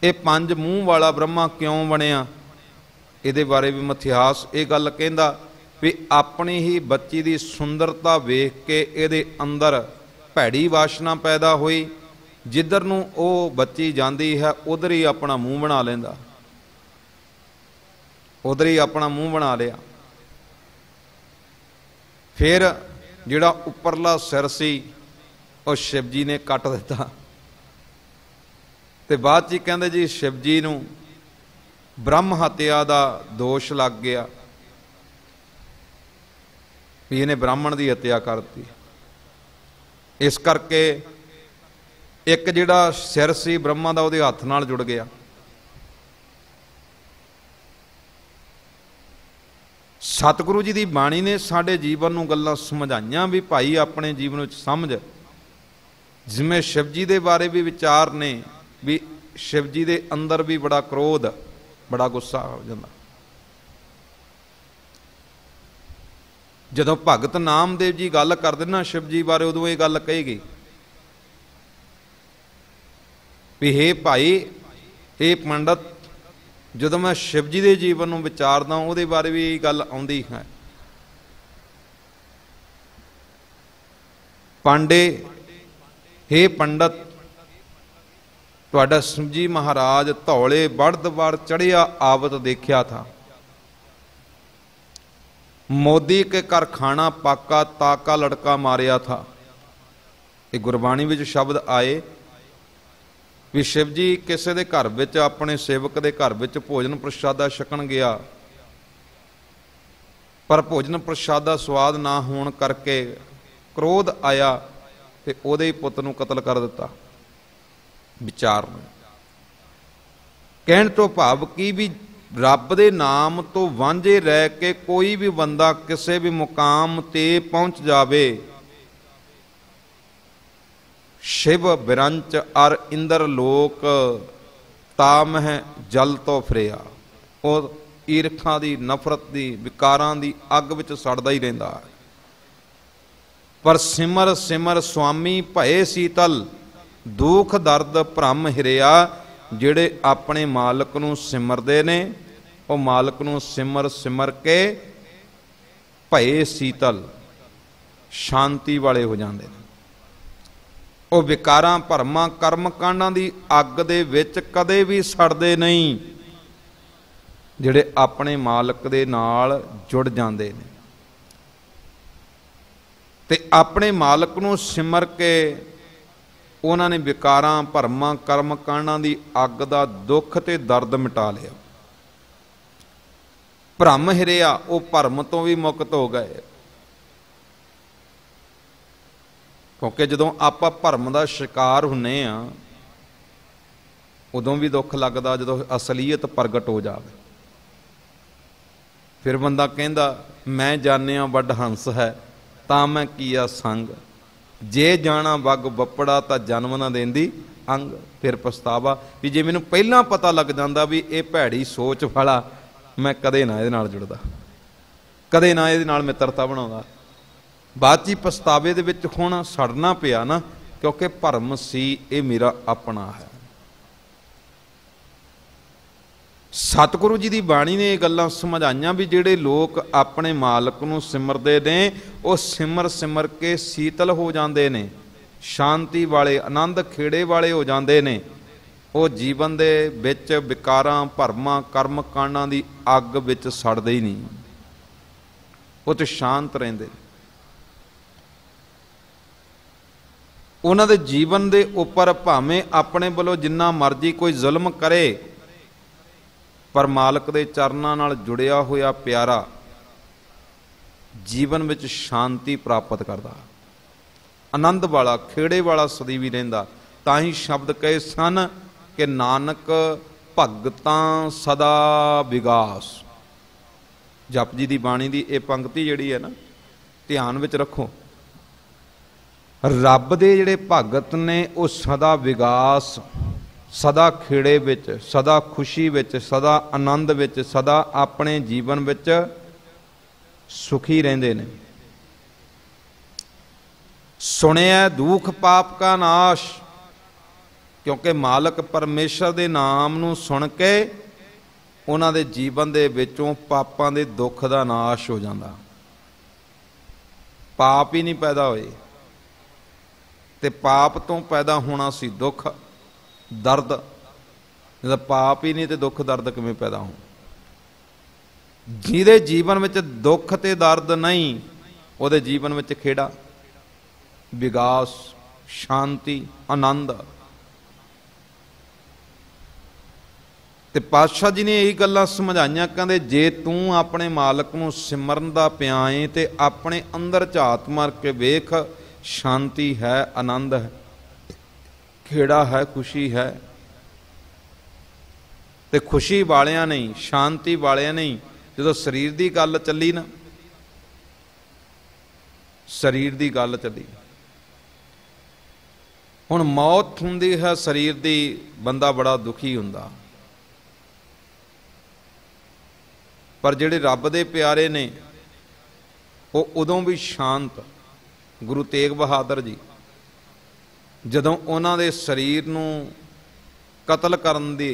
ये 5 मूँह वाला ब्रह्मा क्यों बनया, ये बारे भी इतिहास ये गल कहंदा भी अपनी ही बच्ची की सुंदरता वेख के ये अंदर भैड़ी वासना पैदा हुई, जिधर नूं वो बच्ची जाती है उधर ही अपना मूँह बना लेंदा, उधर ही अपना मूँह बना लिया। फिर जिहड़ा उपरला सिर सी वो शिव जी ने कट दिता, ते बाद च कहंदे जी शिव जी नूं ब्रह्म हत्या का दोष लग गया भी इन्हें ब्राह्मण की हत्या करती। इस करके एक जिहड़ा सिर सी ब्रह्मा का उहदे हत्थ नाल जुड़ गया। सतगुरु जी की बाणी ने साडे जीवन नूं गल्लां समझाइयां भी भाई अपने जीवन विच समझ, जिवें शिव जी के बारे भी विचार ने भी शिव जी के अंदर भी बड़ा क्रोध, बड़ा गुस्सा हो जाता। जदों भगत नामदेव जी गल करदे ना शिव जी बारे, उदों ये गल कही गई भी हे भाई, हे पंडित, जदों मैं शिव जी के जीवन में विचारदा उहदे बारे भी यही गल आउंदी है। पांडे, हे पंडित, तुहाडा शिव जी महाराज धौले बढ़द बढ़ चढ़िया आवत देखिया था, मोदी के घर खाना पाका ताका लड़का मारिया था। ये गुरबाणी विच शब्द आए भी शिव जी किसी के घर विच अपने सेवक के घर विच भोजन प्रशादा छकन गया, पर भोजन प्रशादा स्वाद ना होने करके क्रोध आया ते उहदे ही पुੱਤ नूं कतल कर दिता। विचार में कहण तो भाव की भी रब दे नाम तो वांझे रह के कोई भी बंदा किसी भी मुकाम ते पहुंच जावे, शिव बिरंच अर इंद्र लोक ताम है जल तो फिरिया। और ईरखा दी, नफरत दी, विकारां दी अग विच सड़दा ही रहिंदा है। पर सिमर सिमर स्वामी भये शीतल, दुख दर्द भ्रम हिरिया। जिहड़े अपने मालक नूं सिमरदे ने वो मालक नूं सिमर सिमर के भये शीतल, शांति वाले हो जाते हैं। वो विकारां भरमां कर्म कांडां दी अग दे विच कदे भी सड़दे नहीं, जिहड़े अपने मालक दे नाल जुड़ जाते हैं ते अपने मालक नूं सिमर के उन्होंने विकारां भरमां कर्म कांडां दी अग दा दुख ते दर्द मिटा लिया। भ्रम हिरिया, वो भरम तो भी मुक्त हो गए। क्योंकि जदों आपां भरम दा शिकार हुन्ने आ उदों भी दुख लगदा जदों असलीयत प्रगट हो जाए। फिर बंदा कहंदा मैं जानिया वड हंस है तां मैं किया संग, जे जाना वग बपड़ा तां जन्म ना देंदी अंग। फिर पछतावा भी जे मैनूं पहलां पता लग जांदा भी ये भैड़ी सोच वाला, मैं कदे ना इहदे नाल जुड़दा, कदे ना इहदे नाल मित्रता बनाउंदा। बाद च पछतावे दे विच हुण सड़ना पिया ना, क्योंकि भरम सी ये मेरा अपना है। सतगुरु जी की बाणी ने ये गल्लां समझाइयां भी जिहड़े लोग अपने मालक नूं सिमरदे ने वो सिमर सिमर के शीतल हो जाते ने, शांति वाले, आनंद खेड़े वाले हो जाते ने। वो जीवन दे विच विकारां भरमां कर्म कांडां दी अग विच सड़दे ही नहीं, वो तो शांत रहिंदे। उन्हां दे जीवन दे उपर भावें अपने वल्लों जिन्ना मर्जी कोई जुल्म करे, पर मालक दे चरनां नाल जुड़िया होया प्यारा जीवन विच शांति प्राप्त करदा, आनंद वाला, खेड़े वाला सदैवी रहिंदा। तां ही शब्द कहे सन कि नानक भगतां सदा विगास। जप जी की बाणी की यह पंक्ति जिहड़ी है ना, ध्यान विच रखो। रब दे जिहड़े भगत ने वो सदा विगास, सदा खेड़े विच, सदा खुशी विच, सदा आनंद विच, सदा अपने जीवन विच सुखी रहिंदे ने। सुनिया दुख पाप का नाश, क्योंकि मालक परमेश्वर दे नाम नूं सुन के उन्हां दे जीवन दे विचों पापां दे दुख दा नाश हो जांदा। पाप ही नहीं पैदा होए ते पाप तो पैदा होना सी दुख दर्द। जब पाप ही नहीं तो दुख दर्द किवें पैदा हो? जिहदे जीवन में दुख ते दर्द नहीं, उहदे जीवन में खेड़ा, विगास, शांति, आनंद। ते पातशाह जी ने यही गल्लां समझाइयां, कहंदे जे तू अपने मालक नूं सिमरन दा पिया है ते अपने अंदर झात मार के वेख, शांति है, आनंद है, खेड़ा है, खुशी है। ते खुशी वालियां नहीं, शांति वालियां नहीं। जो शरीर की गल चली ना, शरीर की गल चली, हुण मौत हुंदी है शरीर की, बंदा बड़ा दुखी हुंदा। पर जिहड़े रब दे प्यारे ने वो उदों भी शांत। गुरु तेग बहादुर जी जदों उन्हां दे शरीर नूं कतल करन दी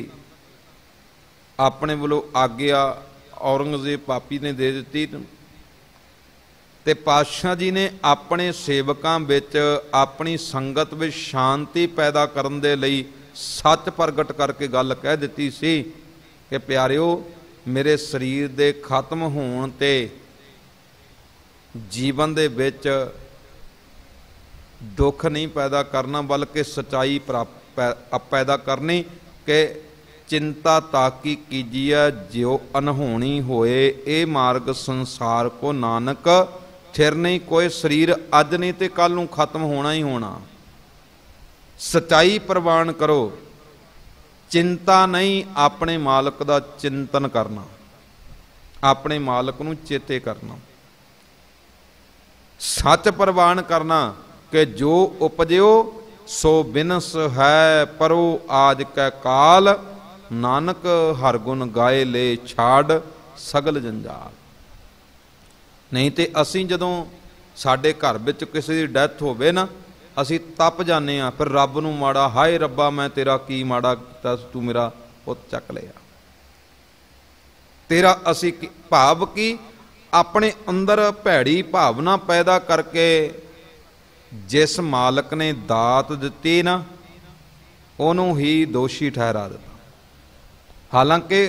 अपने वलों आग्या औरंगजेब पापी ने दे दित्ती, ते पातशाह जी ने अपने सेवकां विच अपनी संगत विच शांति पैदा करन दे लई सच प्रगट करके गल कह दित्ती सी कि प्यारिओ, मेरे शरीर दे खत्म होण ते जीवन दे विच दुख नहीं पैदा करना, बल्कि सच्चाई पैदा करनी। कि चिंता ताकी कीजिए ज्यो अनहोनी होए, ए मार्ग संसार को नानक फिर नहीं कोई। शरीर अज नहीं तो कल नूं खत्म होना ही होना। सच्चाई प्रवान करो, चिंता नहीं, अपने मालक का चिंतन करना, अपने मालक नूं चेते करना, सच प्रवान करना कि जो उपजो सो बिनस है, परो आज कै काल, नानक हर गुण गाए ले छाड़ सगल जंजाल। नहीं तो असी जदों साडे घर विच किसी की डैथ होवे ना, असी तप जाने, फिर रब नूं माड़ा, हाय रब्बा मैं तेरा की माड़ा कीता, तू मेरा पुत चक लिया। तेरा असी भाव की अपने अंदर भैड़ी भावना पैदा करके जिस मालक ने दात दिती ना, उन्हों ही दोषी ठहरा दिता। हालांकि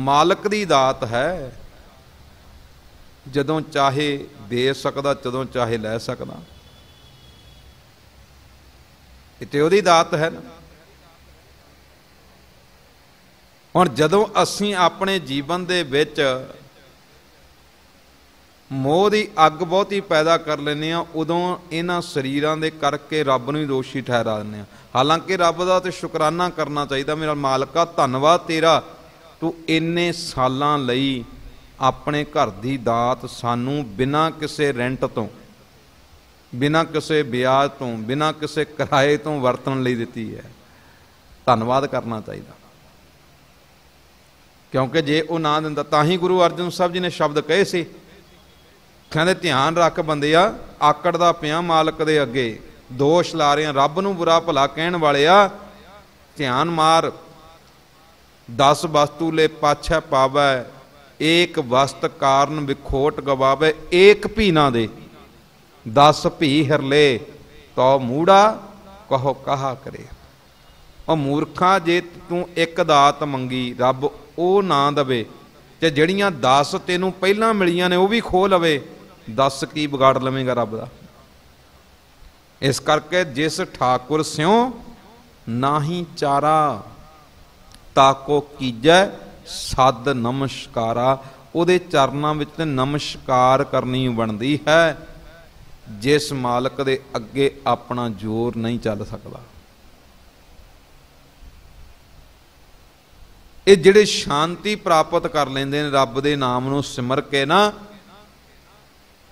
मालक दी दात है, जदों चाहे दे सकदा, जदों चाहे लै सकदा, इते उहदी दात है ना। हुण जदों असीं अपने जीवन दे विच मोह की अग बहुती पैदा कर लेने, उदों इन्हां शरीरां दे करके रब नूं ही दोषी ठहरा दिंदे आ। हालांकि रब दा ते शुकराना करना चाहिए, मेरा मालका धन्नवाद तेरा, तू इन्ने सालां लई अपने घर की दात सानू बिना किसी रेंट तो, बिना किसी ब्याज तो, बिना किसी किराए तो वरतन लई दिती है। धन्नवाद करना चाहिए, क्योंकि जे वो ना दिंदा, तां ही गुरु अर्जन साहब जी ने शब्द कहे सी, कहते ध्यान रख बंदिया, आकड़दा पिया मालक दे अगे, दोष ला रहे रब नूं बुरा भला कहण वाले आ, ध्यान मार। 10 वस्तु ले पाछै पावै, एक वस्त कारण विखोट गवावे, एक भी ना दे 10 भी हिरले, तो मूड़ा कहो कहा करे। और मूर्खा जे तू एक दात मंगी, रब वो ना दवे, ते जड़ियां 10 तेनों पहलां मिलियां ने वो भी खो लवे, 10 की बिगाड़ लवेगा रब दा। इस करके जिस ठाकुर स्यों नाही चारा, ताको कीजै सद नमस्कारा। उहदे चरनां विच नमस्कार करनी बनती है, जिस मालक दे अगे अपना जोर नहीं चल सकता। ये जिहड़े शांति प्राप्त कर लेंदे ने रब दे नाम नूं सिमर के ना,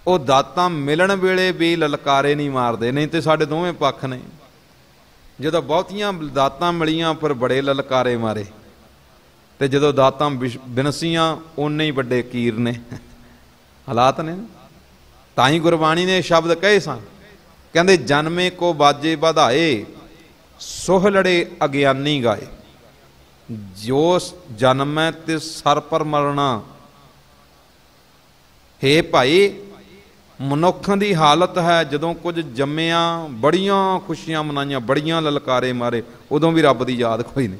ਉਹ ਦਾਤਾਂ ਮਿਲਣ ਵੇਲੇ ਵੀ ਲਲਕਾਰੇ ਨਹੀਂ ਮਾਰਦੇ, ਨਹੀਂ ਤੇ ਸਾਡੇ ਦੋਵੇਂ ਪੱਖ ਨੇ। ਜਦੋਂ ਬਹੁਤੀਆਂ ਦਾਤਾਂ ਮਿਲੀਆਂ ਫਿਰ ਬੜੇ ਲਲਕਾਰੇ ਮਾਰੇ, ਤੇ ਜਦੋਂ ਦਾਤਾਂ ਬਿਨਸੀਆਂ ਓਨੇ ਹੀ ਵੱਡੇ ਕੀਰ ਨੇ। ਹਾਲਾਤ ਨੇ। ਤਾਂ ਹੀ ਗੁਰਬਾਣੀ ਨੇ ਸ਼ਬਦ ਕਹੇ ਸਨ, ਕਹਿੰਦੇ ਜਨਮੇ ਕੋ ਬਾਜੇ ਵਧਾਏ, ਸੁਹ ਲੜੇ ਅਗਿਆਨੀ ਗਾਏ। ਜੋ ਜਨਮੈ ਤੇ ਸਰ ਪਰ ਮਰਨਾ। ਹੇ ਭਾਈ, ਮਨੁੱਖਾਂ ਦੀ ਹਾਲਤ ਹੈ ਜਦੋਂ ਕੁਝ ਜੰਮਿਆ ਬੜੀਆਂ ਖੁਸ਼ੀਆਂ ਮਨਾਈਆਂ, ਬੜੀਆਂ ਲਲਕਾਰੇ ਮਾਰੇ, ਉਦੋਂ ਵੀ ਰੱਬ ਦੀ ਯਾਦ ਕੋਈ ਨਹੀਂ।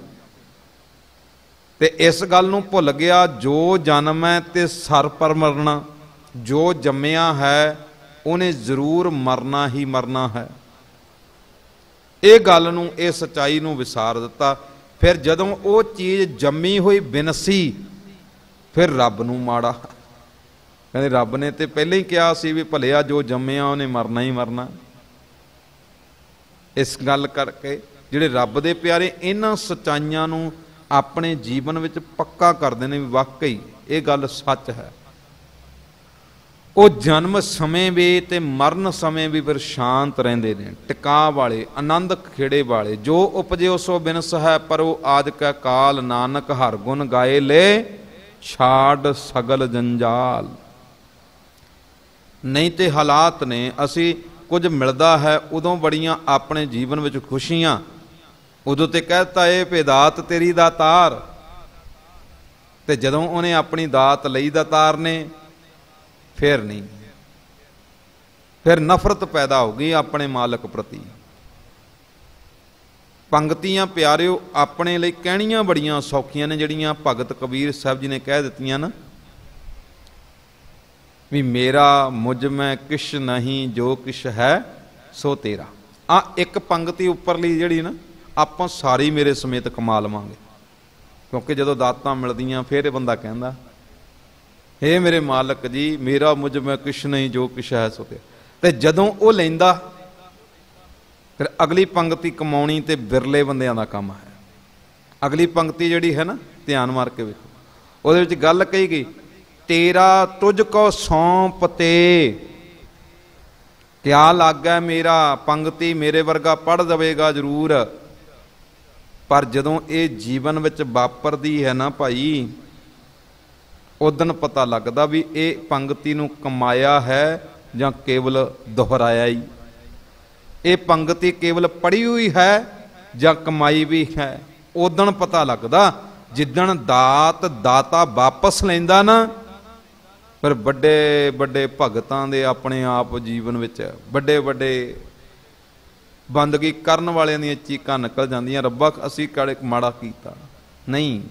ਤੇ ਇਸ ਗੱਲ ਨੂੰ ਭੁੱਲ ਗਿਆ, ਜੋ ਜਨਮ ਹੈ ਤੇ ਸਰ ਪਰ ਮਰਨਾ। ਜੋ ਜੰਮਿਆ ਹੈ ਉਹਨੇ ਜ਼ਰੂਰ ਮਰਨਾ ਹੀ ਮਰਨਾ ਹੈ। ਇਹ ਗੱਲ ਨੂੰ, ਇਹ ਸੱਚਾਈ ਨੂੰ ਵਿਸਾਰ ਦਿੱਤਾ। ਫਿਰ ਜਦੋਂ ਉਹ ਚੀਜ਼ ਜੰਮੀ ਹੋਈ ਬਿਨਸੀ, ਫਿਰ ਰੱਬ ਨੂੰ ਮਾੜਾ। ਕਹਿੰਦੇ ਰੱਬ ਨੇ ਤੇ ਪਹਿਲਾਂ ਹੀ ਕਿਹਾ ਸੀ ਵੀ ਭਲਿਆ ਜੋ ਜੰਮਿਆ ਉਹਨੇ ਮਰਨਾ ਹੀ ਮਰਨਾ। ਇਸ ਗੱਲ ਕਰਕੇ ਜਿਹੜੇ ਰੱਬ ਦੇ ਪਿਆਰੇ ਇਹਨਾਂ ਸੱਚਾਈਆਂ ਨੂੰ ਆਪਣੇ ਜੀਵਨ ਵਿੱਚ ਪੱਕਾ ਕਰਦੇ ਨੇ ਵੀ ਵਾਕਈ ਇਹ ਗੱਲ ਸੱਚ ਹੈ। ਉਹ ਜਨਮ ਸਮੇਂ ਵੀ ਤੇ ਮਰਨ ਸਮੇਂ ਵੀ ਫਿਰ ਸ਼ਾਂਤ ਰਹਿੰਦੇ ਨੇ, ਟਿਕਾ ਵਾਲੇ, ਆਨੰਦ ਖੇੜੇ ਵਾਲੇ। ਜੋ ਉਪਜਿਓ ਸੋ ਬਿਨਸ ਹੈ, ਪਰ ਉਹ ਆਦ ਕਾ ਕਾਲ, ਨਾਨਕ ਹਰ ਗੁਣ ਗਾਏ ਲੈ ਛਾੜ ਸਗਲ ਜੰਜਾਲ। ਨਹੀਂ ਤੇ ਹਾਲਾਤ ਨੇ, ਅਸੀਂ ਕੁਝ ਮਿਲਦਾ ਹੈ ਉਦੋਂ ਬੜੀਆਂ ਆਪਣੇ ਜੀਵਨ ਵਿੱਚ ਖੁਸ਼ੀਆਂ, ਉਦੋਂ ਤੇ ਕਹਿਤਾ ਇਹ ਭੇਦਾਤ ਤੇਰੀ ਦਾਤਾਰ, ਤੇ ਜਦੋਂ ਉਹਨੇ ਆਪਣੀ ਦਾਤ ਲਈ ਦਾਤਾਰ ਨੇ, ਫਿਰ ਨਹੀਂ, ਫਿਰ ਨਫ਼ਰਤ ਪੈਦਾ ਹੋ ਗਈ ਆਪਣੇ ਮਾਲਕ ਪ੍ਰਤੀ। ਪੰਗਤੀਆਂ ਪਿਆਰਿਓ ਆਪਣੇ ਲਈ ਕਹਿਣੀਆਂ ਬੜੀਆਂ ਸੌਖੀਆਂ ਨੇ, ਜਿਹੜੀਆਂ ਭਗਤ ਕਬੀਰ ਸਾਹਿਬ ਜੀ ਨੇ ਕਹਿ ਦਿੱਤੀਆਂ ਨਾ, ਵੀ ਮੇਰਾ ਮੁਝ ਮੈਂ ਕਿਛ ਨਹੀਂ, ਜੋ ਕਿਛ ਹੈ ਸੋ ਤੇਰਾ। ਆ ਇੱਕ ਪੰਗਤੀ ਉੱਪਰਲੀ ਜਿਹੜੀ ਨਾ, ਆਪਾਂ ਸਾਰੀ ਮੇਰੇ ਸਮੇਤ ਕਮਾ ਲਵਾਂਗੇ। ਕਿਉਂਕਿ ਜਦੋਂ ਦਾਤਾਂ ਮਿਲਦੀਆਂ ਫਿਰ ਇਹ ਬੰਦਾ ਕਹਿੰਦਾ, ਹੇ ਮੇਰੇ ਮਾਲਕ ਜੀ, ਮੇਰਾ ਮੁਝ ਮੈਂ ਕਿਛ ਨਹੀਂ, ਜੋ ਕਿਛ ਹੈ ਸੋ ਤੇਰਾ। ਤੇ ਜਦੋਂ ਉਹ ਲੈਂਦਾ, ਫਿਰ ਅਗਲੀ ਪੰਗਤੀ ਕਮਾਉਣੀ ਤੇ ਬਿਰਲੇ ਬੰਦਿਆਂ ਦਾ ਕੰਮ ਹੈ। ਅਗਲੀ ਪੰਗਤੀ ਜਿਹੜੀ ਹੈ ਨਾ, ਧਿਆਨ ਮਾਰ ਕੇ ਵੇਖੋ, ਉਹਦੇ ਵਿੱਚ ਗੱਲ ਕਹੀ ਗਈ, ਤੇਰਾ ਤੁਝ ਕੋ ਸੌਂਪ ਤੇ ਕਿਆ ਲਾਗੈ ਮੇਰਾ। ਪੰਗਤੀ ਮੇਰੇ ਵਰਗਾ ਪੜ੍ਹ ਦੇਵੇਗਾ ਜ਼ਰੂਰ, ਪਰ ਜਦੋਂ ਇਹ ਜੀਵਨ ਵਿੱਚ ਵਾਪਰਦੀ ਹੈ ਨਾ ਭਾਈ, ਉਦਣ ਪਤਾ ਲੱਗਦਾ ਵੀ ਇਹ ਪੰਗਤੀ ਨੂੰ ਕਮਾਇਆ ਹੈ ਜਾਂ ਕੇਵਲ ਦੁਹਰਾਇਆ ਹੀ। ਇਹ ਪੰਗਤੀ ਕੇਵਲ ਪੜ੍ਹੀ ਹੋਈ ਹੈ ਜਾਂ ਕਮਾਈ ਵੀ ਹੈ। ਉਦਣ ਪਤਾ ਲੱਗਦਾ ਜਿੱਦਣ ਦਾਤਾ ਵਾਪਸ ਲੈਂਦਾ ਨਾ, ਫਿਰ ਵੱਡੇ ਵੱਡੇ ਭਗਤਾਂ ਦੇ ਆਪਣੇ ਆਪ ਜੀਵਨ ਵਿੱਚ ਵੱਡੇ ਵੱਡੇ ਬੰਦਗੀ ਕਰਨ ਵਾਲਿਆਂ ਦੀਆਂ ਚੀਕਾਂ ਨਿਕਲ ਜਾਂਦੀਆਂ, ਰੱਬਾ ਅਸੀਂ ਕਿਹੜੇ ਮਾੜਾ ਕੀਤਾ। ਨਹੀਂ,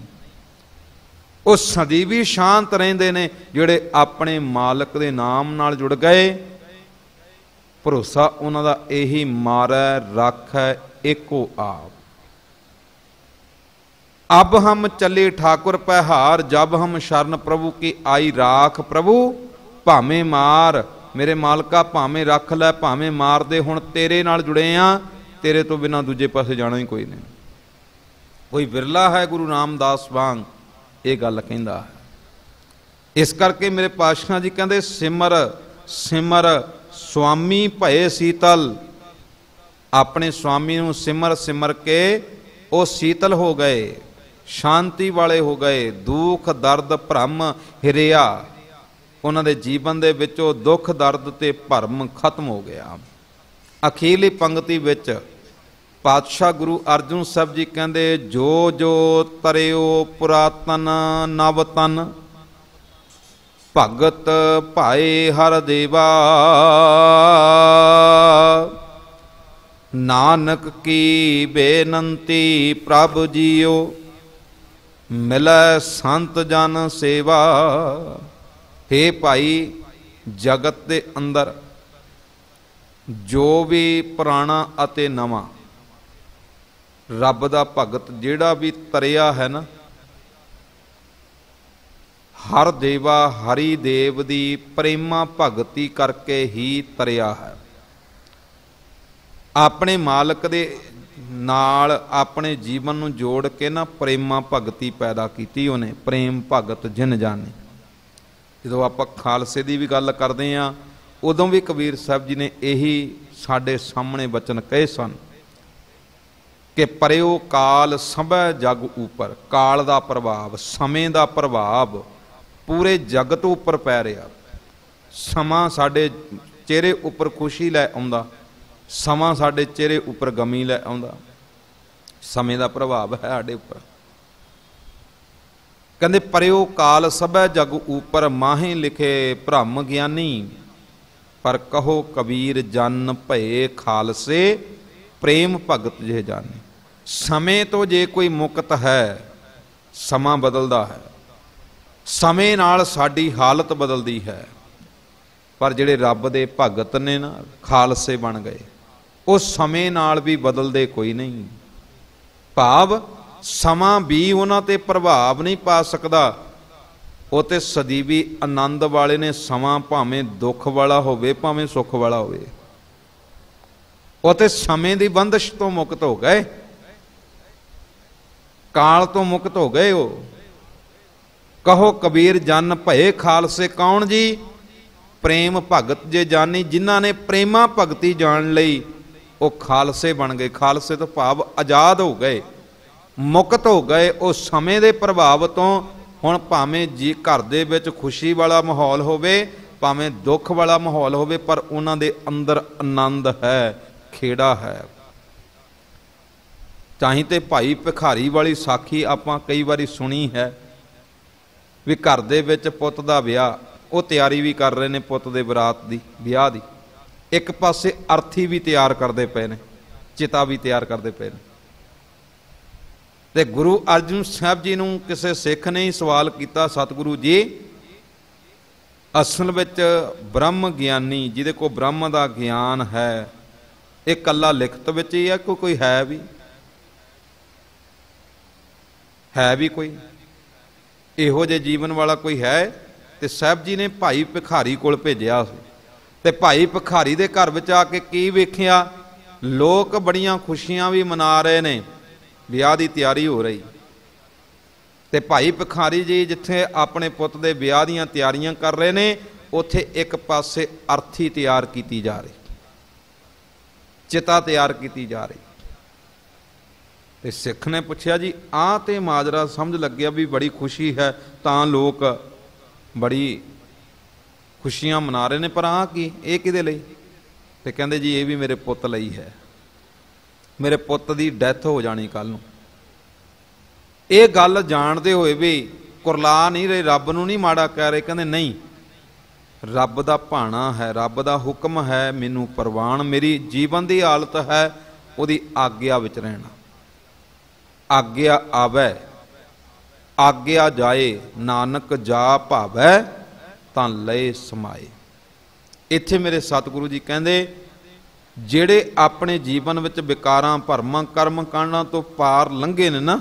ਉਹ ਸਦੀ ਵੀ ਸ਼ਾਂਤ ਰਹਿੰਦੇ ਨੇ ਜਿਹੜੇ ਆਪਣੇ ਮਾਲਕ ਦੇ ਨਾਮ ਨਾਲ ਜੁੜ ਗਏ। ਭਰੋਸਾ ਉਹਨਾਂ ਦਾ ਇਹੀ ਮਾਰੈ ਰਾਖੈ ਏਕੋ ਆਪ। अब हम चले ठाकुर पहार, जब हम शरण प्रभु की आई राख। प्रभु भावें मार, मेरे मालका भावें रख लै, भावें मार दे, हुण तेरे नाल जुड़े आ, तेरे तो बिना दूजे पासे जाना ही कोई नहीं। कोई विरला है गुरु रामदास वांग ये गल कहंदा है। इस करके मेरे पातशाह जी कहंदे, सिमर सिमर स्वामी भये शीतल। अपने स्वामी नूं सिमर सिमर के वो शीतल हो गए, शांति वाले हो गए। दुख दर्द भरम हिरिया, उन्होंने जीवन दे विचों दुख दर्द ते भरम खत्म हो गया। अखीरली पंक्ति विच पातशाह गुरु अर्जन साहब जी कहते, जो जो तरियो पुरातन नवतन, भगत भाए हर देवा। नानक की बेनंती प्रभ जियो, मिलै संत जन सेवा। हे भाई, जगत के अंदर जो भी पुराना अते नवा रब दा भगत जिहड़ा भी तरिया है ना, हर देवा हरि देव दी प्रेमा भगती करके ही तरिया है। अपने मालक दे नाल अपने जीवन नूं जोड़ के ना प्रेमा भगती पैदा की उन्हें। प्रेम भगत जिन जाने। जो आप खालसे की भी गल करते हैं, उदों भी कबीर साहब जी ने यही साडे सामने वचन कहे सन कि परयो काल सभै जग ऊपर। काल का प्रभाव, समय का प्रभाव पूरे जगत उपर पै रहा। समा साडे चेहरे उपर खुशी लै आउंदा, समा साडे चेहरे उपर गमी लै आउंदा। समय का प्रभाव है साडे उपर। कहते परयो काल सभै जग ऊपर, माहे लिखे भ्रम ज्ञानी। पर कहो कबीर जन भये खालसे, प्रेम भगत जे जाने। समय तो जे कोई मुक्त है, समा बदलदा है, समय नाल साडी हालत बदलदी है। पर जिहड़े रब दे भगत ने ना, खालसे बन गए, वो समय नाल भी बदलदे कोई नहीं। भाव समा भी उन्हां ते प्रभाव नहीं पा सकदा। वो तो सदीवी आनंद वाले ने। समा भावें दुख वाला होवे, भावें सुख वाला होवे, वो तो समय की बंदिश तो मुक्त हो गए, काल तो मुक्त हो गए। वो कहो कबीर जन भये खालसे। कौन जी? प्रेम भगत जे जानी। जिन्हां ने प्रेमा भगती जान लई वो खालसे बन गए। खालसे तो भाव आजाद हो गए, मुक्त हो गए। वो समय के प्रभाव तो हुण भावें जी घर दे विच खुशी वाला माहौल होवे, भावें दुख वाला माहौल होवे, पर उन्हां दे अंदर आनंद है, खेड़ा है। चाहे तो भाई भिखारी वाली साखी आपां कई बारी सुनी है भी घर दे विच पुत्त दा विआह, वो तैयारी भी कर रहे ने पुत्त दे बरात दी, विआह दी। एक पासे अर्थी भी तैयार करते पे ने, चिता भी तैयार करते पे ने। ते गुरु अर्जन साहब जी नूं किसी सिख ने ही सवाल किया, सतगुरु जी असल विच ब्रह्म ज्ञानी जिहदे को ब्रह्म का ज्ञान है, ये कला लिखत विच ही है कोई है भी कोई इहो जे जीवन वाला कोई है? ते साहब जी ने भाई भिखारी कोल भेजिया ते भाई भिखारी दे घर विच आके की वेखिया, लोग बड़ियां खुशियां भी मना रहे ने, विआह की तैयारी हो रही। ते भाई भिखारी जी जिथे अपने पुत दे विआह दीयां तैयारियां कर रहे ने, उत्थे एक पासे अर्थी तैयार की जा रही, चिता तैयार की जा रही। ते सिख ने पूछया जी आ ते माजरा समझ लग्या भी बड़ी खुशी है, तां लोग बड़ी खुशियां मना रहे ने, पर आ की ये किहदे लई? ते कहंदे जी ये भी मेरे पुत लई है, मेरे पुत दी डैथ हो जानी कल नूं। ये गल जानते हुए भी कुरला नहीं रहे, रब नूं नहीं माड़ा कह रहे। कहंदे नहीं, रब दा भाणा है, रब दा हुक्म है, मैनूं परवान, मेरी जीवन की हालत है उहदी आग्या विच रहना। आग्या आवे आग्या जाए, नानक जा भावै तां लए समाए। इत्थे मेरे सतगुरु जी कहंदे ਜਿਹੜੇ ਆਪਣੇ ਜੀਵਨ ਵਿੱਚ ਵਿਕਾਰਾਂ ਭਰਮਾਂ ਕਰਮ ਕਾਂਡਾਂ ਤੋਂ ਪਾਰ ਲੰਘੇ ਨੇ ਨਾ,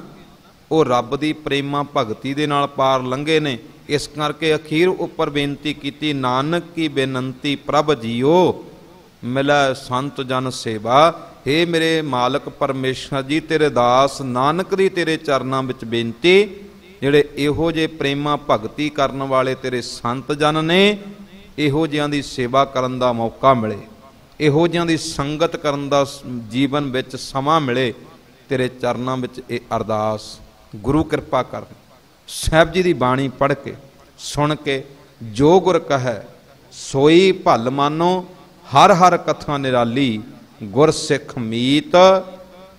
ਉਹ ਰੱਬ ਦੀ ਪ੍ਰੇਮਾ ਭਗਤੀ ਦੇ ਨਾਲ ਪਾਰ ਲੰਘੇ ਨੇ। ਇਸ ਕਰਕੇ ਅਖੀਰ ਉੱਪਰ ਬੇਨਤੀ ਕੀਤੀ, ਨਾਨਕ ਕੀ ਬੇਨੰਤੀ ਪ੍ਰਭ ਜੀਓ ਮਿਲੈ ਸੰਤ ਜਨ ਸੇਵਾ। हे ਮੇਰੇ ਮਾਲਕ ਪਰਮੇਸ਼ਰ ਜੀ, ਤੇਰੇ ਦਾਸ ਨਾਨਕ ਦੀ ਤੇਰੇ ਚਰਨਾਂ ਵਿੱਚ ਬੇਨਤੀ, ਜਿਹੜੇ ਇਹੋ ਜਿਹੇ ਪ੍ਰੇਮਾ ਭਗਤੀ ਕਰਨ ਵਾਲੇ ਤੇਰੇ ਸੰਤ ਜਨ ਨੇ, ਇਹੋ ਜਿਹਾਂ ਦੀ ਸੇਵਾ ਕਰਨ ਦਾ ਮੌਕਾ ਮਿਲੇ, ਇਹੋ ਜਿਹਾਂ ਦੀ ਸੰਗਤ ਕਰਨ ਦਾ ਜੀਵਨ ਵਿੱਚ ਸਮਾਂ ਮਿਲੇ। ਤੇਰੇ ਚਰਨਾਂ ਵਿੱਚ ਇਹ ਅਰਦਾਸ ਗੁਰੂ ਕਿਰਪਾ ਕਰ। ਸਾਹਿਬ ਜੀ ਦੀ ਬਾਣੀ ਪੜ੍ਹ ਕੇ ਸੁਣ ਕੇ ਜੋ ਗੁਰ ਕਹੈ ਸੋਈ ਭਲ ਮਾਨੋ, ਹਰ ਹਰ ਕਥਾ ਨਿਰਾਲੀ, ਗੁਰ ਸਿੱਖ ਮੀਤ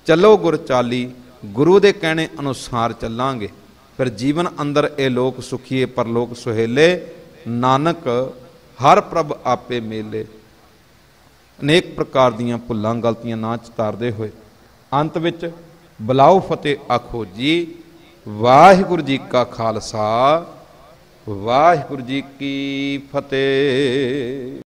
ਚੱਲੋ ਗੁਰ ਚਾਲੀ। ਗੁਰੂ ਦੇ ਕਹਿਣੇ ਅਨੁਸਾਰ ਚੱਲਾਂਗੇ, ਫਿਰ ਜੀਵਨ ਅੰਦਰ ਇਹ ਲੋਕ ਸੁਖੀਏ ਪਰਲੋਕ ਸੁਹੇਲੇ। ਨਾਨਕ ਹਰ ਪ੍ਰਭ ਆਪੇ ਮੇਲੇ। ਅਨੇਕ ਪ੍ਰਕਾਰ ਦੀਆਂ ਭੁੱਲਾਂ ਗਲਤੀਆਂ ਨਾ ਚਤਾਰਦੇ ਹੋਏ ਅੰਤ ਵਿੱਚ ਬੁਲਾਓ ਫਤਿਹ ਆਖੋ ਜੀ। ਵਾਹਿਗੁਰੂ ਜੀ ਕਾ ਖਾਲਸਾ, ਵਾਹਿਗੁਰੂ ਜੀ ਕੀ ਫਤਿਹ।